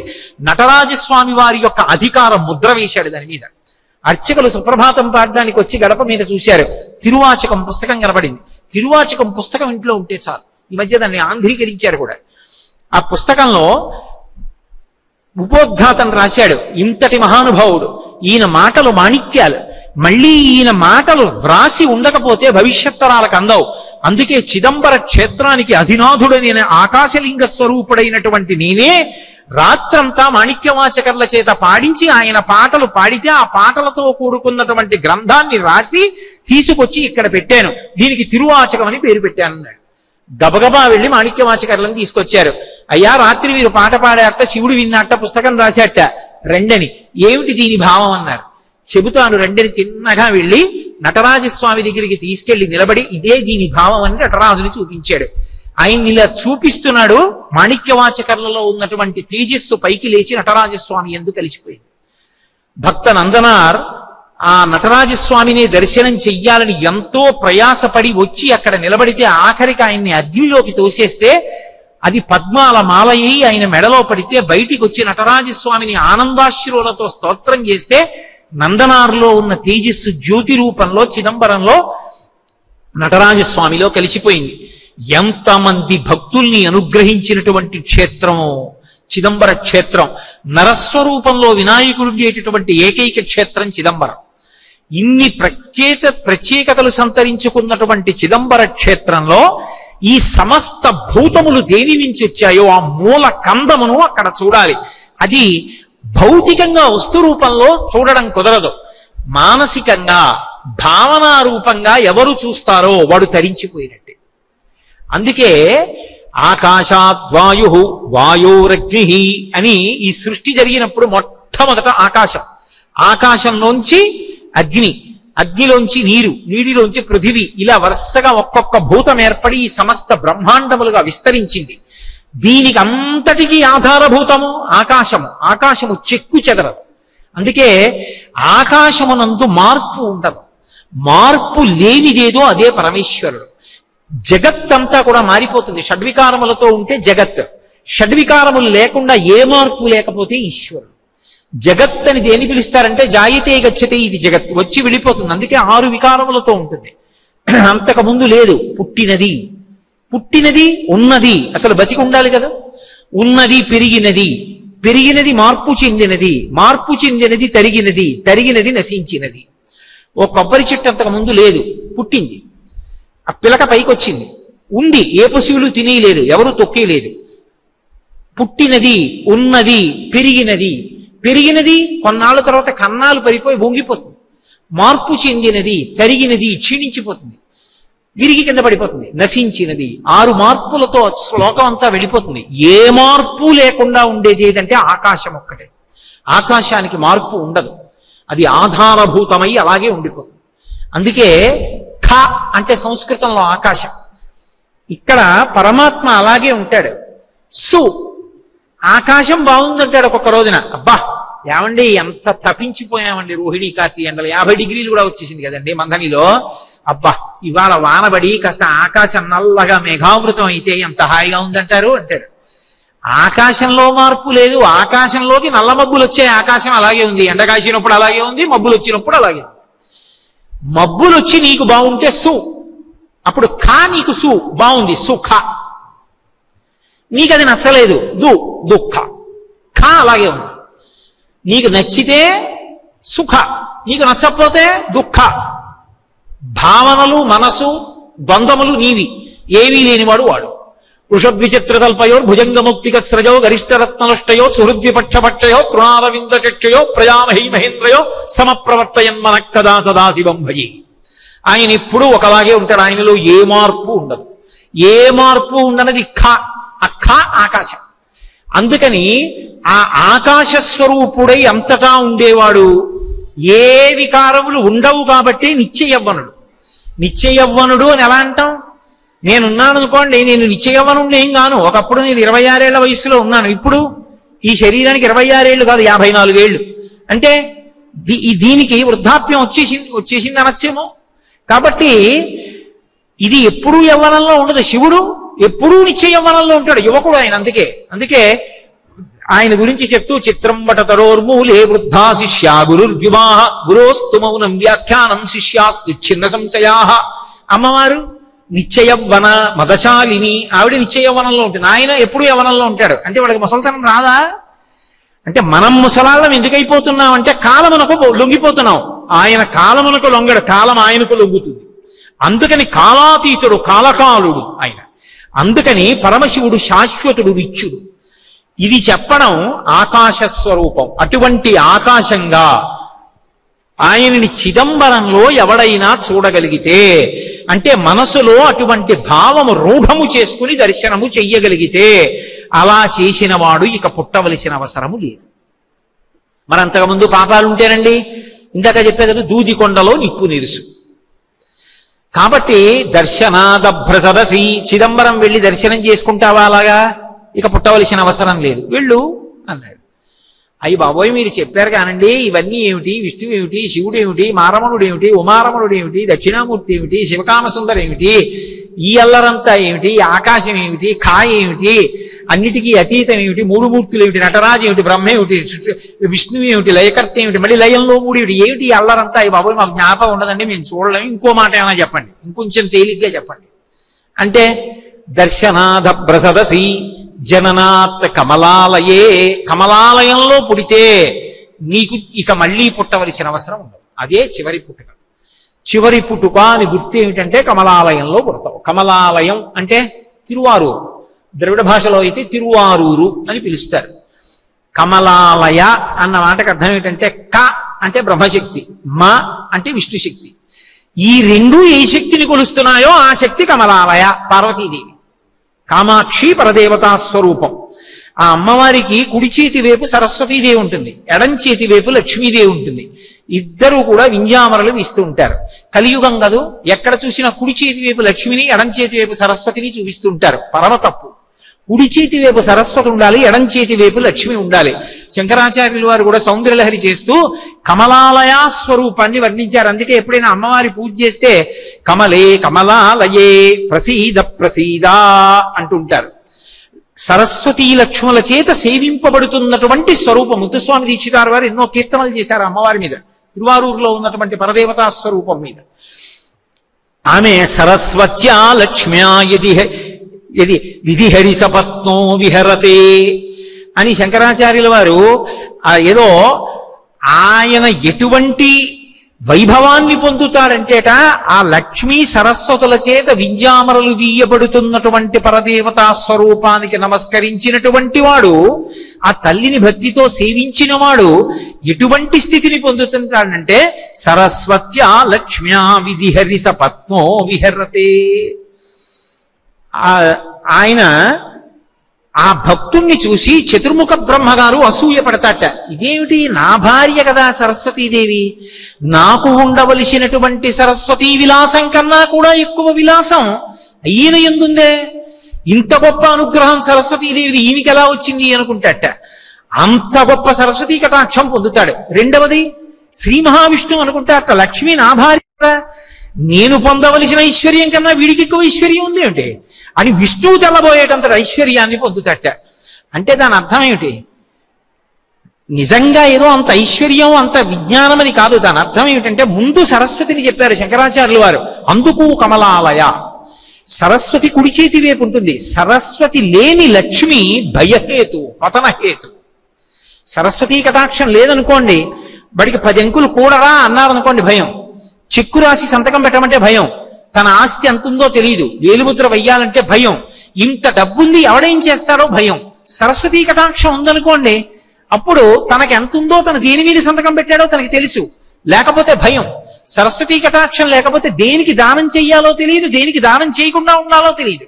[SPEAKER 1] నటరాజస్వామి వారి యొక్క అధికారం ముద్ర వేశాడు దాని మీద. అర్చకులు సుప్రభాతం పాడడానికి వచ్చి గడప మీద చూశారు, తిరువాచకం పుస్తకం కనబడింది. తిరువాచకం పుస్తకం ఇంట్లో ఉంటే చాలు. ఈ మధ్య దాన్ని ఆంధ్రీకరించారు కూడా. ఆ పుస్తకంలో ఉపోద్ఘాతం రాశాడు. ఇంతటి మహానుభావుడు, ఈయన మాటలు మాణిక్యాలు. మళ్ళీ ఈయన మాటలు వ్రాసి ఉండకపోతే భవిష్యత్తరాలకు అందవు. అందుకే చిదంబర క్షేత్రానికి అధినాథుడైన ఆకాశలింగ స్వరూపుడైనటువంటి నేనే రాత్రంతా మాణిక్యవాచకర్ల చేత పాడించి ఆయన పాటలు పాడితే ఆ పాటలతో కూడుకున్నటువంటి గ్రంథాన్ని రాసి తీసుకొచ్చి ఇక్కడ పెట్టాను, దీనికి తిరువాచకం అని పేరు పెట్టానన్నాడు. గబగబా వెళ్ళి మాణిక్యవాచకర్లను తీసుకొచ్చారు. అయ్యా, రాత్రి మీరు పాట పాడారట, శివుడు విన్నట్ట, పుస్తకం రాశాట, రెండని. ఏమిటి దీని భావం అన్నారు. చెబుతాను రెండని తిన్నగా వెళ్ళి నటరాజస్వామి దగ్గరికి తీసుకెళ్లి నిలబడి ఇదే దీని భావం అని నటరాజుని చూపించాడు. ఆయన ఇలా చూపిస్తున్నాడు. మాణిక్యవాచకర్లలో ఉన్నటువంటి తేజస్సు పైకి లేచి నటరాజస్వామి ఎందుకు కలిసిపోయింది. భక్త నందనార్ ఆ నటరాజస్వామిని దర్శనం చెయ్యాలని ఎంతో ప్రయాసపడి వచ్చి అక్కడ నిలబడితే ఆఖరికి ఆయన్ని అగ్నిలోకి తోసేస్తే అది పద్మాల మాలయ్యి ఆయన మెడలో పడితే బయటికి వచ్చి నటరాజస్వామిని ఆనందాశ్రులతో స్తోత్రం చేస్తే నందనార్లో ఉన్న తేజస్సు జ్యోతి రూపంలో చిదంబరంలో నటరాజస్వామిలో కలిసిపోయింది. ఎంతమంది భక్తుల్ని అనుగ్రహించినటువంటి క్షేత్రము చిదంబర క్షేత్రం. నరస్వరూపంలో వినాయకుడు ఉండేటటువంటి ఏకైక క్షేత్రం చిదంబరం. ఇన్ని ప్రత్యేకతలు సంతరించుకున్నటువంటి చిదంబర క్షేత్రంలో ఈ సమస్త భూతములు దేని నుంచి వచ్చాయో ఆ మూల కందమును అక్కడ చూడాలి. అది భౌతికంగా వస్తు రూపంలో చూడడం కుదరదు. మానసికంగా భావనా రూపంగా ఎవరు చూస్తారో వాడు తరించిపోయినట్టే. అందుకే ఆకాశాద్వాయు వాయోరగ్ని అని ఈ సృష్టి జరిగినప్పుడు మొట్టమొదట ఆకాశం, ఆకాశంలోంచి అగ్ని, అగ్నిలోంచి నీరు, నీటిలోంచి పృథివీ, ఇలా వరుసగా ఒక్కొక్క భూతం ఏర్పడి ఈ సమస్త బ్రహ్మాండములుగా విస్తరించింది. దీనికి అంతటికీ ఆధారభూతము ఆకాశము. ఆకాశము చెక్కు చెదరదు. అందుకే ఆకాశమునందు మార్పు ఉండదు. మార్పు లేనిదేదో అదే పరమేశ్వరుడు. జగత్తంతా కూడా మారిపోతుంది. షడ్వికారములతో ఉంటే జగత్, షడ్వికారములు లేకుండా ఏ మార్పు లేకపోతే ఈశ్వరుడు. జగత్ అని దేని పిలుస్తారంటే జాయితే గచ్చతే, ఇది జగత్, వచ్చి వెళ్ళిపోతుంది. అందుకే 6 వికారములతో ఉంటుంది. అంతకుముందు లేదు. పుట్టినది, పుట్టినది, ఉన్నది, అసలు బతికి ఉండాలి కదా. ఉన్నది, పెరిగినది, పెరిగినది మార్పు చెందినది, మార్పు చెందినది తరిగినది, తరిగినది నశించినది. ఓ కొబ్బరి చెట్టు అంతకు ముందు లేదు, పుట్టింది. ఆ పిలక పైకి వచ్చింది, ఉంది, ఏ పశువులు తినేయలేదు, ఎవరు తొక్కేయలేదు. పుట్టినది, ఉన్నది, పెరిగినది. పెరిగినది కొన్నాళ్ళ తర్వాత కన్నాలు పరిపోయి వంగిపోతుంది. మార్పు చెందినది, తరిగినది, క్షీణించిపోతుంది, విరిగి కింద పడిపోతుంది. నశించినది, 6 మార్పులతో శ్లోకం అంతా వెళ్ళిపోతుంది. ఏ మార్పు లేకుండా ఉండేది ఏదంటే ఆకాశం ఒక్కటే. ఆకాశానికి మార్పు ఉండదు, అది ఆధారభూతమై అలాగే ఉండిపోతుంది. అందుకే ఖ అంటే సంస్కృతంలో ఆకాశం. ఇక్కడ పరమాత్మ అలాగే ఉంటాడు. సు ఆకాశం బాగుందంటాడు ఒక్కొక్క రోజున. అబ్బా ఏమండి ఎంత తపించిపోయామండి, రోహిణీ కార్తీ ఎండలు 50 డిగ్రీలు కూడా వచ్చేసింది కదండి మంథనిలో. అబ్బా ఇవాళ వానబడి కాస్త ఆకాశం నల్లగా మేఘావృతం అయితే ఎంత హాయిగా ఉందంటారు అంటాడు. ఆకాశంలో మార్పు లేదు, ఆకాశంలోకి నల్ల మబ్బులు వచ్చాయి, ఆకాశం అలాగే ఉంది. ఎండ కాసినప్పుడు అలాగే ఉంది, మబ్బులు వచ్చినప్పుడు అలాగే ఉంది. మబ్బులు వచ్చి నీకు బాగుంటే సు, అప్పుడు ఖా నీకు సు బాగుంది, సుఖ. నీకు అది నచ్చలేదు దు, దుఃఖ. ఖా అలాగే ఉంది. నీకు నచ్చితే సుఖ, నీకు నచ్చకపోతే దుఃఖ. భావనలు, మనసు, ద్వంద్వములు నీవి, ఏవీ లేనివాడు వాడు. వృషద్విచిత్రతల్పయో భుజంగముక్తిక స్రజో గరిష్టరత్నలుష్టయో సుహృద్విపక్షపక్షయో తృణారవింద చక్షయో ప్రజామహీ మహేంద్రయో సమప్రవర్తయన్మన కదా సదాశివం భజి. ఆయన ఎప్పుడూ ఒకలాగే ఉంటాడు, ఆయనలో ఏ మార్పు ఉండదు. ఏ మార్పు ఉండనది ఖ, ఆ ఖ ఆకాశం. అందుకని ఆ ఆకాశ స్వరూపుడై అంతటా ఉండేవాడు. ఏ వికారములు ఉండవు కాబట్టి నిత్యయవ్వనుడు. నిత్యయవ్వనుడు అని ఎలా అంటాం? నేనున్నాను అనుకోండి, నేను నిత్యయవ్వనుడు ఏం కాను. ఒకప్పుడు నేను 26 ఏళ్ల వయసులో ఉన్నాను, ఇప్పుడు ఈ శరీరానికి 26 ఏళ్ళు కాదు 54 ఏళ్ళు. అంటే దీనికి వృద్ధాప్యం వచ్చేసింది అనొచ్చేమో. కాబట్టి ఇది ఎప్పుడూ యవ్వనంలో ఉండదు. శివుడు ఎప్పుడూ నిత్య యవ్వనంలో ఉంటాడు, యువకుడు ఆయన. అందుకే ఆయన గురించి చెప్తూ చిత్రం వటతరోర్మూలే వృద్ధా శిష్యా గురుర్వివాహ గురోస్తు మౌనం వ్యాఖ్యానం శిష్యాస్తు చిన్న సంశయాహ. అమ్మవారు నిత్యయవ్వన మదశాలిని, ఆవిడ నిత్యయవ్వనంలో ఉంటుంది. ఆయన ఎప్పుడు యవ్వనంలో ఉంటాడు. అంటే వాడికి ముసలితనం రాదా? అంటే మనం ముసలాళ్ళం ఎందుకైపోతున్నాం అంటే కాలమునకు లొంగిపోతున్నాం. ఆయన కాలమునకు లొంగడు, కాలం ఆయనకు లొంగుతుంది. అందుకని కాలాతీతుడు, కాలకాలుడు ఆయన. అందుకని పరమశివుడు శాశ్వతుడు, నిత్యుడు. ఇది చెప్పడం ఆకాశ స్వరూపం. అటువంటి ఆకాశంగా ఆయనని చిదంబరంలో ఎవడైనా చూడగలిగితే, అంటే మనసులో అటువంటి భావము రూఢము చేసుకుని దర్శనము చెయ్యగలిగితే, అలా చేసిన వాడు ఇక పుట్టవలసిన అవసరము లేదు. మరి అంతకుముందు పాపాలుంటేనండి, ఇందాక చెప్పేది దూదికొండలో నిప్పు నిరుసు. కాబట్టి దర్శనాదభ్రసదసి, చిదంబరం వెళ్ళి దర్శనం చేసుకుంటావా అలాగా, ఇక పుట్టవలసిన అవసరం లేదు, వెళ్ళు అన్నాడు. అయ్యి బాబోయ్ మీరు చెప్పారు కానండి, ఇవన్నీ ఏమిటి, విష్ణువు ఏమిటి, శివుడు ఏమిటి, మారమణుడు ఏమిటి, ఉమారమణుడు ఏమిటి, దక్షిణామూర్తి ఏమిటి, శివకామసుందర ఏమిటి, ఈ అల్లరంతా ఏమిటి, ఆకాశం ఏమిటి, ఖా ఏమిటి, అన్నిటికీ అతీతం ఏమిటి, 3 మూర్తులు ఏమిటి, నటరాజు ఏమిటి, బ్రహ్మ ఏమిటి, విష్ణువు ఏమిటి, లయకర్త ఏమిటి, మళ్ళీ లయంలో 3 ఏమిటి ఈ అల్లరంతా? అయ్యి బాబోయ్ మాకు జ్ఞాపకం ఉండదండి, మేము చూడలేము. ఇంకో మాట ఏమైనా చెప్పండి, ఇంకొంచెం తేలిగ్గా చెప్పండి అంటే దర్శనాదభ్రసదసి జననాత్ కమలాలయే, కమలాలయంలో పుడితే నీకు ఇక మళ్ళీ పుట్టవలసిన అవసరం ఉండదు. అదే చివరి పుట్టుక. చివరి పుట్టుక అని గుర్తు ఏమిటంటే కమలాలయంలో పుడతావు. కమలాలయం అంటే తిరువారూరు, ద్రవిడ భాషలో అయితే తిరువారూరు అని పిలుస్తారు. కమలాలయ అన్న మాటకు అర్థం ఏమిటంటే క అంటే బ్రహ్మశక్తి, మ అంటే విష్ణుశక్తి. ఈ రెండు ఏ శక్తిని కొలుస్తున్నాయో ఆ శక్తి కమలాలయ, పార్వతీదేవి. కామాక్షి పరదేవతా స్వరూపం. ఆ అమ్మవారికి కుడి చేతి వైపు సరస్వతీదేవి ఉంటుంది, ఎడం చేతి వైపు లక్ష్మీదేవి ఉంటుంది. ఇద్దరు కూడా వింజామరలు ఇస్తూ ఉంటారు. కలియుగం కదూ, ఎక్కడ చూసినా కుడి చేతి వైపు లక్ష్మిని, ఎడం చేతి వైపు సరస్వతిని చూపిస్తూ ఉంటారు. పరమ తప్పు. కుడి చేతి వైపు సరస్వతి ఉండాలి, ఎడం చేతి వైపు లక్ష్మి ఉండాలి. శంకరాచార్యుల వారు కూడా సౌందర్యలహరి చేస్తూ కమలాలయ స్వరూపాన్ని వర్ణించారు. అందుకే ఎప్పుడైనా అమ్మవారి పూజ చేస్తే కమలే కమలాలయే ప్రసీద ప్రసీద అంటుంటారు. సరస్వతీ లక్ష్ముల చేత సేవింపబడుతున్నటువంటి స్వరూపం. ముత్తుస్వామి దీక్షితారు వారు ఎన్నో కీర్తనలు చేశారు అమ్మవారి మీద, తిరువారూరులో ఉన్నటువంటి పరదేవతా స్వరూపం మీద. ఆమె సరస్వత్యా లక్ష్మ్యా యది విధిహరి సపత్నో విహరతే అని శంకరాచార్యుల వారు ఏదో ఆయన ఎటువంటి వైభవాన్ని పొందుతాడంటేట ఆ లక్ష్మీ సరస్వతుల చేత వింజామరలు వీయబడుతున్నటువంటి పరదేవతా స్వరూపానికి నమస్కరించినటువంటి వాడు, ఆ తల్లిని భక్తితో సేవించిన వాడు ఎటువంటి స్థితిని పొందుతుంటాడంటే సరస్వత్యా లక్ష్మ్యా విధిహరి సపత్నో విహరతే. ఆయన ఆ భక్తుణ్ణి చూసి చతుర్ముఖ బ్రహ్మగారు అసూయ పడతాట. ఇదేమిటి, నా భార్య కదా సరస్వతీదేవి, నాకు ఉండవలసినటువంటి సరస్వతీ విలాసం కన్నా కూడా ఎక్కువ విలాసం ఈయన ఎందుందే, ఇంత గొప్ప అనుగ్రహం సరస్వతీదేవిది ఈయనకి ఎలా వచ్చింది అనుకుంటాట. అంత గొప్ప సరస్వతీ కటాక్షం పొందుతాడు. రెండవది శ్రీ మహావిష్ణువు అనుకుంటారట, లక్ష్మి నా భార్య కదా, నేను పొందవలసిన ఐశ్వర్యం కన్నా వీడికి ఎక్కువ ఐశ్వర్యం ఉంది ఏమిటి అని విష్ణువు తెల్లబోయేటంత ఐశ్వర్యాన్ని పొందుతట. అంటే దాని అర్థం ఏమిటి, నిజంగా ఏదో అంత ఐశ్వర్యం అంత విజ్ఞానం అని కాదు. దాని అర్థం ఏమిటంటే ముందు సరస్వతిని చెప్పారు శంకరాచార్యులు వారు, అందుకు కమలాలయ. సరస్వతి కుడి చేతి వైపు ఉంటుంది. సరస్వతి లేని లక్ష్మి భయహేతు, పతనహేతు. సరస్వతీ కటాక్షం లేదనుకోండి, వాడికి 10 అంకులు కూడరా అన్నారనుకోండి భయం, చెక్కు రాసి సంతకం పెట్టమంటే భయం, తన ఆస్తి ఎంతుందో తెలియదు, వేలుముద్ర వెయ్యాలంటే భయం, ఇంత డబ్బుంది ఎవడేం చేస్తాడో భయం. సరస్వతీ కటాక్షం ఉందనుకోండి, అప్పుడు తనకి ఎంతుందో తను దేని మీద సంతకం పెట్టాడో తనకి తెలుసు, లేకపోతే భయం. సరస్వతీ కటాక్షం లేకపోతే దేనికి దానం చెయ్యాలో తెలియదు, దేనికి దానం చేయకుండా ఉండాలో తెలియదు,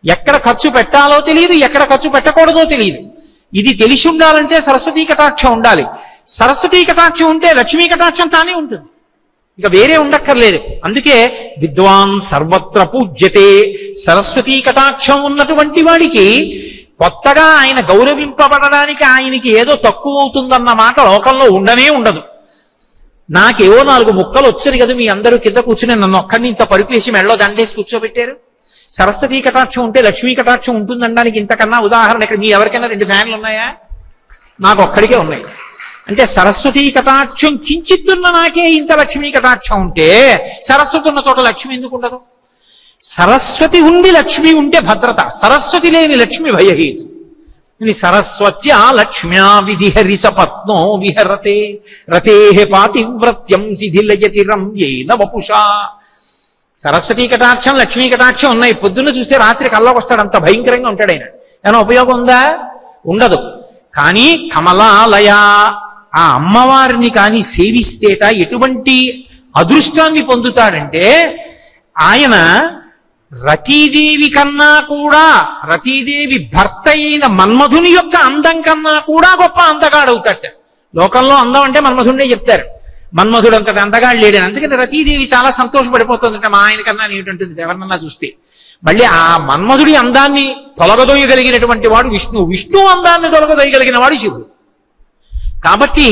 [SPEAKER 1] ఎక్కడ ఖర్చు పెట్టాలో తెలియదు, ఎక్కడ ఖర్చు పెట్టకూడదో తెలియదు. ఇది తెలిసి ఉండాలంటే సరస్వతీ కటాక్షం ఉండాలి. సరస్వతీ కటాక్షం ఉంటే లక్ష్మీ కటాక్షం తానే ఉంటుంది, ఇక వేరే ఉండక్కర్లేదు. అందుకే విద్వాన్ సర్వత్ర పూజ్యతే. సరస్వతీ కటాక్షం ఉన్నటువంటి వాడికి కొత్తగా ఆయన గౌరవింపబడడానికి ఆయనకి ఏదో తక్కువ అవుతుందన్న మాట లోకంలో ఉండనే ఉండదు. నాకేవో 4 ముక్కలు వచ్చని కదా మీ అందరూ కింద కూర్చుని నన్ను ఒక్కడిని ఇంత పరుపేసి మెళ్ళో దండేసి కూర్చోబెట్టారు. సరస్వతీ కటాక్షం ఉంటే లక్ష్మీ కటాక్షం ఉంటుందనడానికి ఇంతకన్నా ఉదాహరణ ఇక్కడ మీ ఎవరికైనా 2 ఫ్యాన్లు ఉన్నాయా? నాకు ఒక్కడికే ఉన్నాయి. అంటే సరస్వతీ కటాక్షం కించిత్తున్న నాకే ఇంత లక్ష్మీ కటాక్షం ఉంటే సరస్వతి ఉన్న చోట లక్ష్మి ఎందుకు ఉండదు? సరస్వతి ఉండి లక్ష్మి ఉంటే భద్రత, సరస్వతి లేని లక్ష్మి భయహేతు. సరస్వత్యా లక్ష్మ్యా విధిహరి సపత్నో విహరతే రతేః పాతివ్రత్యం శిథిలయతి రమ్యేన వపుషా. సరస్వతీ కటాక్షం లక్ష్మీ కటాక్షం ఉన్నాయి. పొద్దున్న చూస్తే రాత్రి కల్లోకి వస్తాడు, అంత భయంకరంగా ఉంటాడు ఆయన. ఏమైనా ఉపయోగం ఉందా? ఉండదు. కానీ కమలాలయ, ఆ అమ్మవారిని కానీ సేవిస్తేట ఎటువంటి అదృష్టాన్ని పొందుతాడంటే ఆయన రతీదేవి కన్నా కూడా, రతీదేవి భర్త అయిన మన్మధుని యొక్క అందం కన్నా కూడా గొప్ప అందగాడవుతాట. లోకంలో అందం అంటే మన్మధుడినే చెప్తారు, మన్మధుడు అంతటి అందగాడు లేడని. అందుకని రతీదేవి చాలా సంతోషపడిపోతుందంటే మా ఆయన కన్నా ఏమిటంటుంది ఎవరినన్నా చూస్తే. మళ్ళీ ఆ మన్మధుడి అందాన్ని తొలగదొయ్యగలిగినటువంటి వాడు విష్ణువు, విష్ణువు అందాన్ని తొలగదొయ్యగలిగిన వాడు శివుడు. కాబట్టి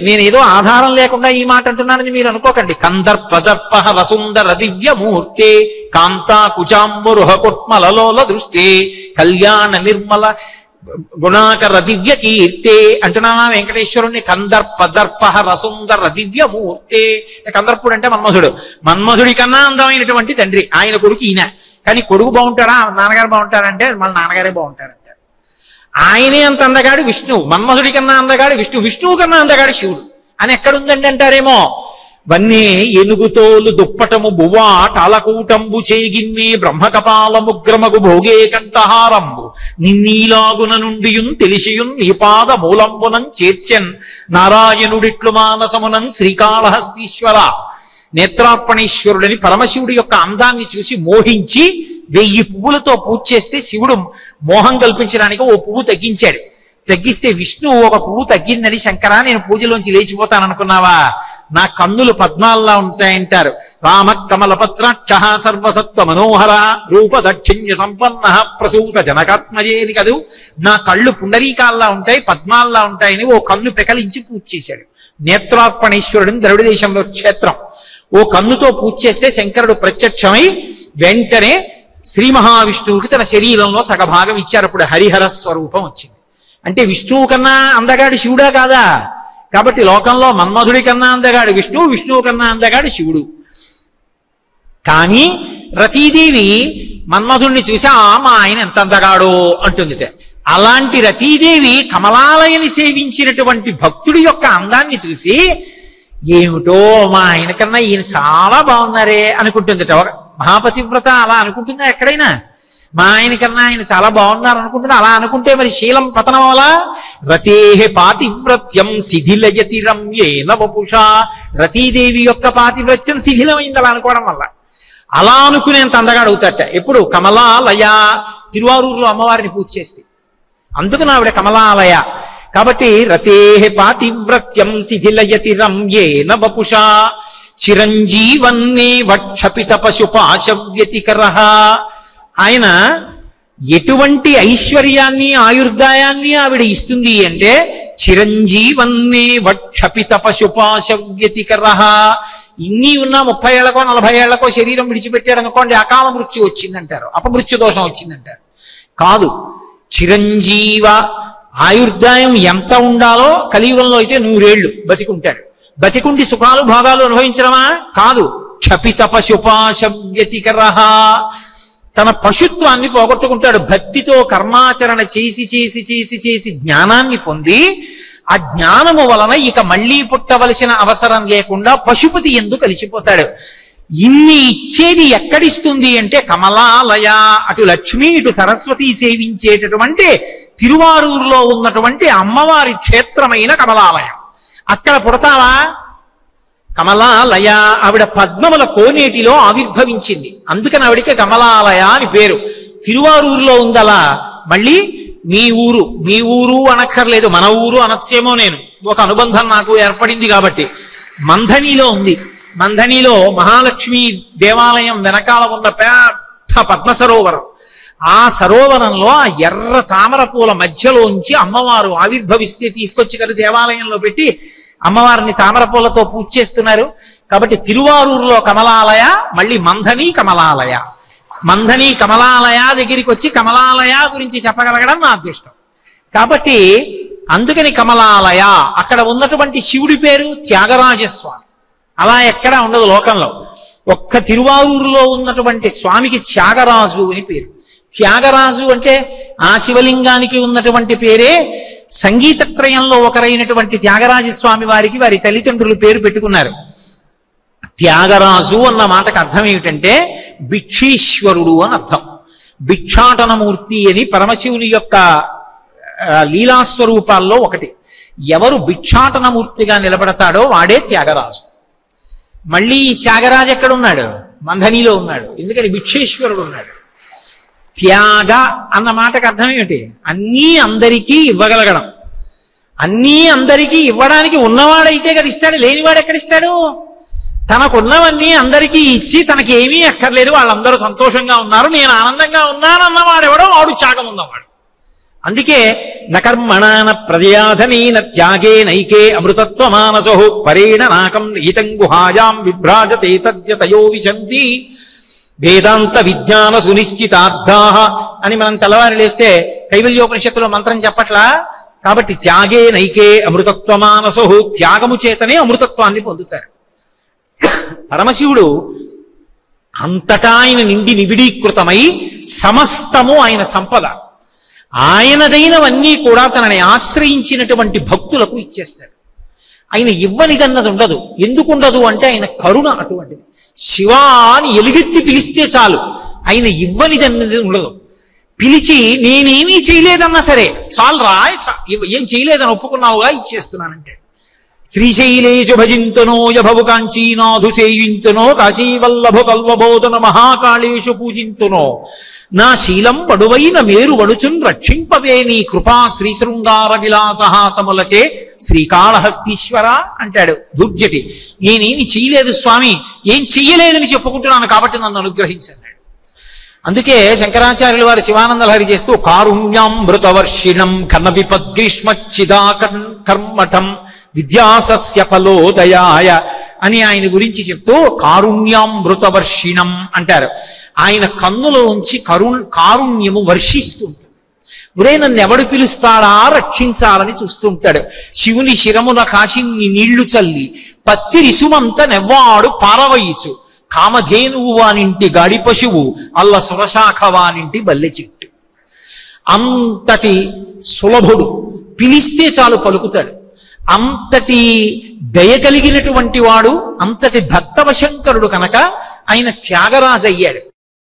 [SPEAKER 1] నేనేదో ఆధారం లేకుండా ఈ మాట అంటున్నానని మీరు అనుకోకండి. కందర్పదర్ప వసుందర దివ్యమూర్తే కాంతా కుచాంబురుహ కుట్మలలోల దృష్టే కళ్యాణ నిర్మల గుణాకర దివ్య కీర్తే అంటున్నానా వెంకటేశ్వరుణ్ణి. కందర్పదర్ప రసుందర దివ్యమూర్తే. కందర్పుడు అంటే మన్మధుడు, మన్మధుడి కన్నా అందమైనటువంటి తండ్రి ఆయన కొడుకు ఈయన. కానీ కొడుకు బాగుంటాడా నాన్నగారు బాగుంటారంటే మన నాన్నగారే బాగుంటారంటారు. ఆయనే అంత అందగాడు విష్ణువు, మన్మధుడి కన్నా అందగాడు విష్ణువు, విష్ణువు కన్నా అందగాడు శివుడు అని ఎక్కడుందండి అంటారేమో. వన్నే ఏనుగుతోలు దుప్పటము బువ్వా టాలకూటంబు చేగిన్నే బ్రహ్మకపాలముగ్రమగు భోగే కంఠహారంబు నిన్నీలాగున నుండియున్ తెలిసియున్ నీ పాద మూలంబునం చేర్చెన్ నారాయణుడిట్లు మానసమునం శ్రీకాళహస్తీశ్వర. నేత్రార్పణేశ్వరుడని పరమశివుడి యొక్క అందాన్ని చూసి మోహించి 1000 పువ్వులతో పూజ చేస్తే శివుడు మోహం కల్పించడానికి ఓ పువ్వు తగ్గించాడు. తగ్గిస్తే విష్ణువు ఒక పువ్వు తగ్గిందని శంకరా నేను పూజలోంచి లేచిపోతాననుకున్నావా, నా కన్నులు పద్మాల్లా ఉంటాయంటారు. రామ కమలపత్రాక్ష సర్వసత్వ మనోహర రూప దక్షిణ్య సంపన్న ప్రసూత జనకాత్మజేని కదూ, నా కళ్ళు పుండరీకాల్లా ఉంటాయి పద్మాల్లా ఉంటాయని ఓ కన్ను పెకలించి పూజ చేశాడు. నేత్రార్పణేశ్వరుడిని ద్రవిడ దేశంలో క్షేత్రం. ఓ కన్నుతో పూజ చేస్తే శంకరుడు ప్రత్యక్షమై వెంటనే శ్రీ మహావిష్ణువుకి తన శరీరంలో సగభాగం ఇచ్చారు. అప్పుడు హరిహర స్వరూపం వచ్చింది. అంటే విష్ణువు కన్నా అందగాడు శివుడా కాదా? కాబట్టి లోకంలో మన్మధుడి కన్నా అందగాడు విష్ణువు, విష్ణువు కన్నా అందగాడు శివుడు. కానీ రతీదేవి మన్మధుడిని చూసి మా ఆయన ఎంత అందగాడో అంటుందిట. అలాంటి రతీదేవి కమలాలయని సేవించినటువంటి భక్తుడి యొక్క అందాన్ని చూసి ఏమిటో మా ఆయన కన్నా ఈయన చాలా బాగున్నారే అనుకుంటుందట. మహాపతివ్రత అలా అనుకుంటుందా ఎక్కడైనా? మా ఆయన కన్నా ఆయన చాలా బాగున్నారు అనుకుంటుంది. అలా అనుకుంటే మరి శీలం పతనం అలా. రతేహే పాతివ్రత్యం శిథిలయతి రమ్యేన వపుషా. రతీదేవి యొక్క పాతివ్రత్యం శిథిలమైంది అలా అనుకోవడం వల్ల. అలా అనుకునేంత అందగాడు అవుతాట ఎప్పుడు? కమలాలయ. తిరువారూరులో అమ్మవారిని పూజ చేస్తే అందుకని ఆవిడ కమలాలయ. కాబట్టి రతేహే పాతివ్రత్యం శిథిలయతి రమ్యేన వపుషా చిరంజీవన్నే వక్షపిత పశుపాశవ్యతికరః. ఆయన ఎటువంటి ఐశ్వర్యాన్ని ఆయుర్దాయాన్ని ఆవిడ ఇస్తుంది అంటే చిరంజీవన్నే వక్షపిత పశుపాశవ్యతికరః. ఇన్ని ఉన్నా 30 ఏళ్లకో 40 ఏళ్లకో శరీరం విడిచిపెట్టాడు అనుకోండి, అకాల మృత్యు వచ్చిందంటారు, అపమృత్యు దోషం వచ్చిందంటారు. కాదు, చిరంజీవ ఆయుర్దాయం ఎంత ఉండాలో కలియుగంలో అయితే 100 ఏళ్ళు బతికుంటాడు. బతికుండి సుఖాలు భోగాలు అనుభవించడమా? కాదు. క్షపిత పశుపాశవ్యతికరః. తన పశుత్వాన్ని పోగొట్టుకుంటాడు. భక్తితో కర్మాచరణ చేసి చేసి చేసి చేసి జ్ఞానాన్ని పొంది ఆ జ్ఞానము వలన ఇక మళ్లీ పుట్టవలసిన అవసరం లేకుండా పశుపతి యందు కలిసిపోతాడు. ఇన్ని ఇచ్చేది ఎక్కడిస్తుంది అంటే కమలాలయ. అటు లక్ష్మి ఇటు సరస్వతి సేవించేటటువంటి తిరువారూరులో ఉన్నటువంటి అమ్మవారి క్షేత్రమైన కమలాలయం. అక్కడ పుడతావా? కమలాలయ. ఆవిడ పద్మముల కోనేటిలో ఆవిర్భవించింది, అందుకని ఆవిడికి కమలాలయ అని పేరు. తిరువారూరులో ఉందలా. మళ్ళీ మీ ఊరు అనక్కర్లేదు, మన ఊరు అనొచ్చేమో. నేను ఒక అనుబంధం నాకు ఏర్పడింది కాబట్టి మంథనిలో ఉంది. మంథనిలో మహాలక్ష్మి దేవాలయం వెనకాల ఉన్న పెద్ద పద్మ సరోవరం. ఆ సరోవరంలో ఆ ఎర్ర తామర పూల మధ్యలోంచి అమ్మవారు ఆవిర్భవిస్తే తీసుకొచ్చి కదా దేవాలయంలో పెట్టి అమ్మవారిని తామర పూలతో పూజ చేస్తున్నారు. కాబట్టి తిరువారూరులో కమలాలయ, మళ్ళీ మంథని కమలాలయ. మంథని కమలాలయ దగ్గరికి వచ్చి కమలాలయ గురించి చెప్పగలగడం నా అదృష్టం. కాబట్టి అందుకని కమలాలయ. అక్కడ ఉన్నటువంటి శివుడి పేరు త్యాగరాజస్వామి. అలా ఎక్కడా ఉండదు లోకంలో. ఒక్క తిరువారూరులో ఉన్నటువంటి స్వామికి త్యాగరాజు అని పేరు. త్యాగరాజు అంటే ఆ శివలింగానికి ఉన్నటువంటి పేరే. సంగీతత్రయంలో ఒకరైనటువంటి త్యాగరాజస్వామి వారికి వారి తల్లిదండ్రులు పేరు పెట్టుకున్నారు. త్యాగరాజు అన్న మాటకు అర్థం ఏమిటంటే భిక్షీశ్వరుడు అని అర్థం. భిక్షాటనమూర్తి అని పరమశివుని యొక్క లీలాస్వరూపాల్లో ఒకటి. ఎవరు భిక్షాటనమూర్తిగా నిలబడతాడో వాడే త్యాగరాజు. మళ్ళీ ఈ త్యాగరాజు ఎక్కడున్నాడు? మంథనిలో ఉన్నాడు. ఎందుకని? భిక్షేశ్వరుడు ఉన్నాడు. త్యాగ అన్న మాటకు అర్థం ఏమిటి? అన్నీ అందరికీ ఇవ్వగలగడం. అన్నీ అందరికీ ఇవ్వడానికి ఉన్నవాడైతే కదా ఇస్తాడు, లేనివాడు ఎక్కడిస్తాడు? తనకున్నవన్నీ అందరికీ ఇచ్చి తనకి ఏమీ అక్కర్లేదు, వాళ్ళందరూ సంతోషంగా ఉన్నారు, నేను ఆనందంగా ఉన్నానన్నవాడెవడో వాడు త్యాగం ఉన్నవాడు. అందుకే నకర్మణాన ప్రజయాధనీన త్యాగే నైకే అమృతత్వమానసో పరేణ నాకం ఈతం గుహాయాం విభ్రాజతే తద్యతయో విశంతి వేదాంత విజ్ఞాన సునిశ్చితార్థా అని మనం తెల్లవారి లేస్తే కైవల్యోపనిషత్తులో మంత్రం చెప్పట్లా. కాబట్టి త్యాగే నైకే అమృతత్వమానసో, త్యాగము చేతనే అమృతత్వాన్ని పొందుతారు. పరమశివుడు అంతటా ఆయన నిండి నిబిడీకృతమై సమస్తము ఆయన సంపద. ఆయనదైనవన్నీ కూడా తనని ఆశ్రయించినటువంటి భక్తులకు ఇచ్చేస్తాడు. ఆయన ఇవ్వనిదన్నది ఉండదు. ఎందుకు ఉండదు అంటే ఆయన కరుణ అటువంటిది. శివా అని ఎలుగెత్తి పిలిస్తే చాలు, ఆయన ఇవ్వనిదన్నది ఉండదు. పిలిచి నేనేమీ చేయలేదన్నా సరే చాలురా, ఏం చేయలేదని ఒప్పుకున్నావుగా ఇచ్చేస్తున్నానంటే. శ్రీశైలేషు భజింతునో యభవు కాంచీనాథు సేవింతునో కాశీవల్లభు కల్వబోధన మహాకాళేషు పూజింతునో నా శీలం బడువైన మేరు వడుచున్ రక్షింపవే నీ కృపా శ్రీశృంగార విలాసహాసములచే శ్రీకాళహస్తీశ్వర అంటాడు దుర్జటి. నేనేమి చేయలేదు స్వామి, ఏం చెయ్యలేదని చెప్పుకుంటున్నాను కాబట్టి నన్ను అనుగ్రహించండి. అందుకే శంకరాచార్యులు వారు శివానందలహరి చేస్తూ కారుణ్యామృతవర్షిణం ఘన విపద్గ్రీష్మచ్చిదా కర్మఠం విద్యాసస్య ఫలోదయాయ అని ఆయన గురించి చెప్తూ కారుణ్యామృతవర్షిణం అంటారు. ఆయన కన్నులోంచి కారుణ్యము వర్షిస్తూ ఉంటుంది. ఒరే నన్ను ఎవడు పిలుస్తాడా రక్షించాలని చూస్తూ ఉంటాడు. శివుని శిరమున కాశిని నీళ్లు చల్లి పత్తి రిసుమంత నెవ్వాడు పారవయిచు కామధేనువు వానింటి గాడి పశువు అల్ల సురశాఖ వానింటి బల్లె చెట్టు. అంతటి సులభుడు, పిలిస్తే చాలు పలుకుతాడు. అంతటి దయ కలిగినటువంటి వాడు, అంతటి భక్తవశంకరుడు కనుక ఆయన త్యాగరాజు అయ్యాడు.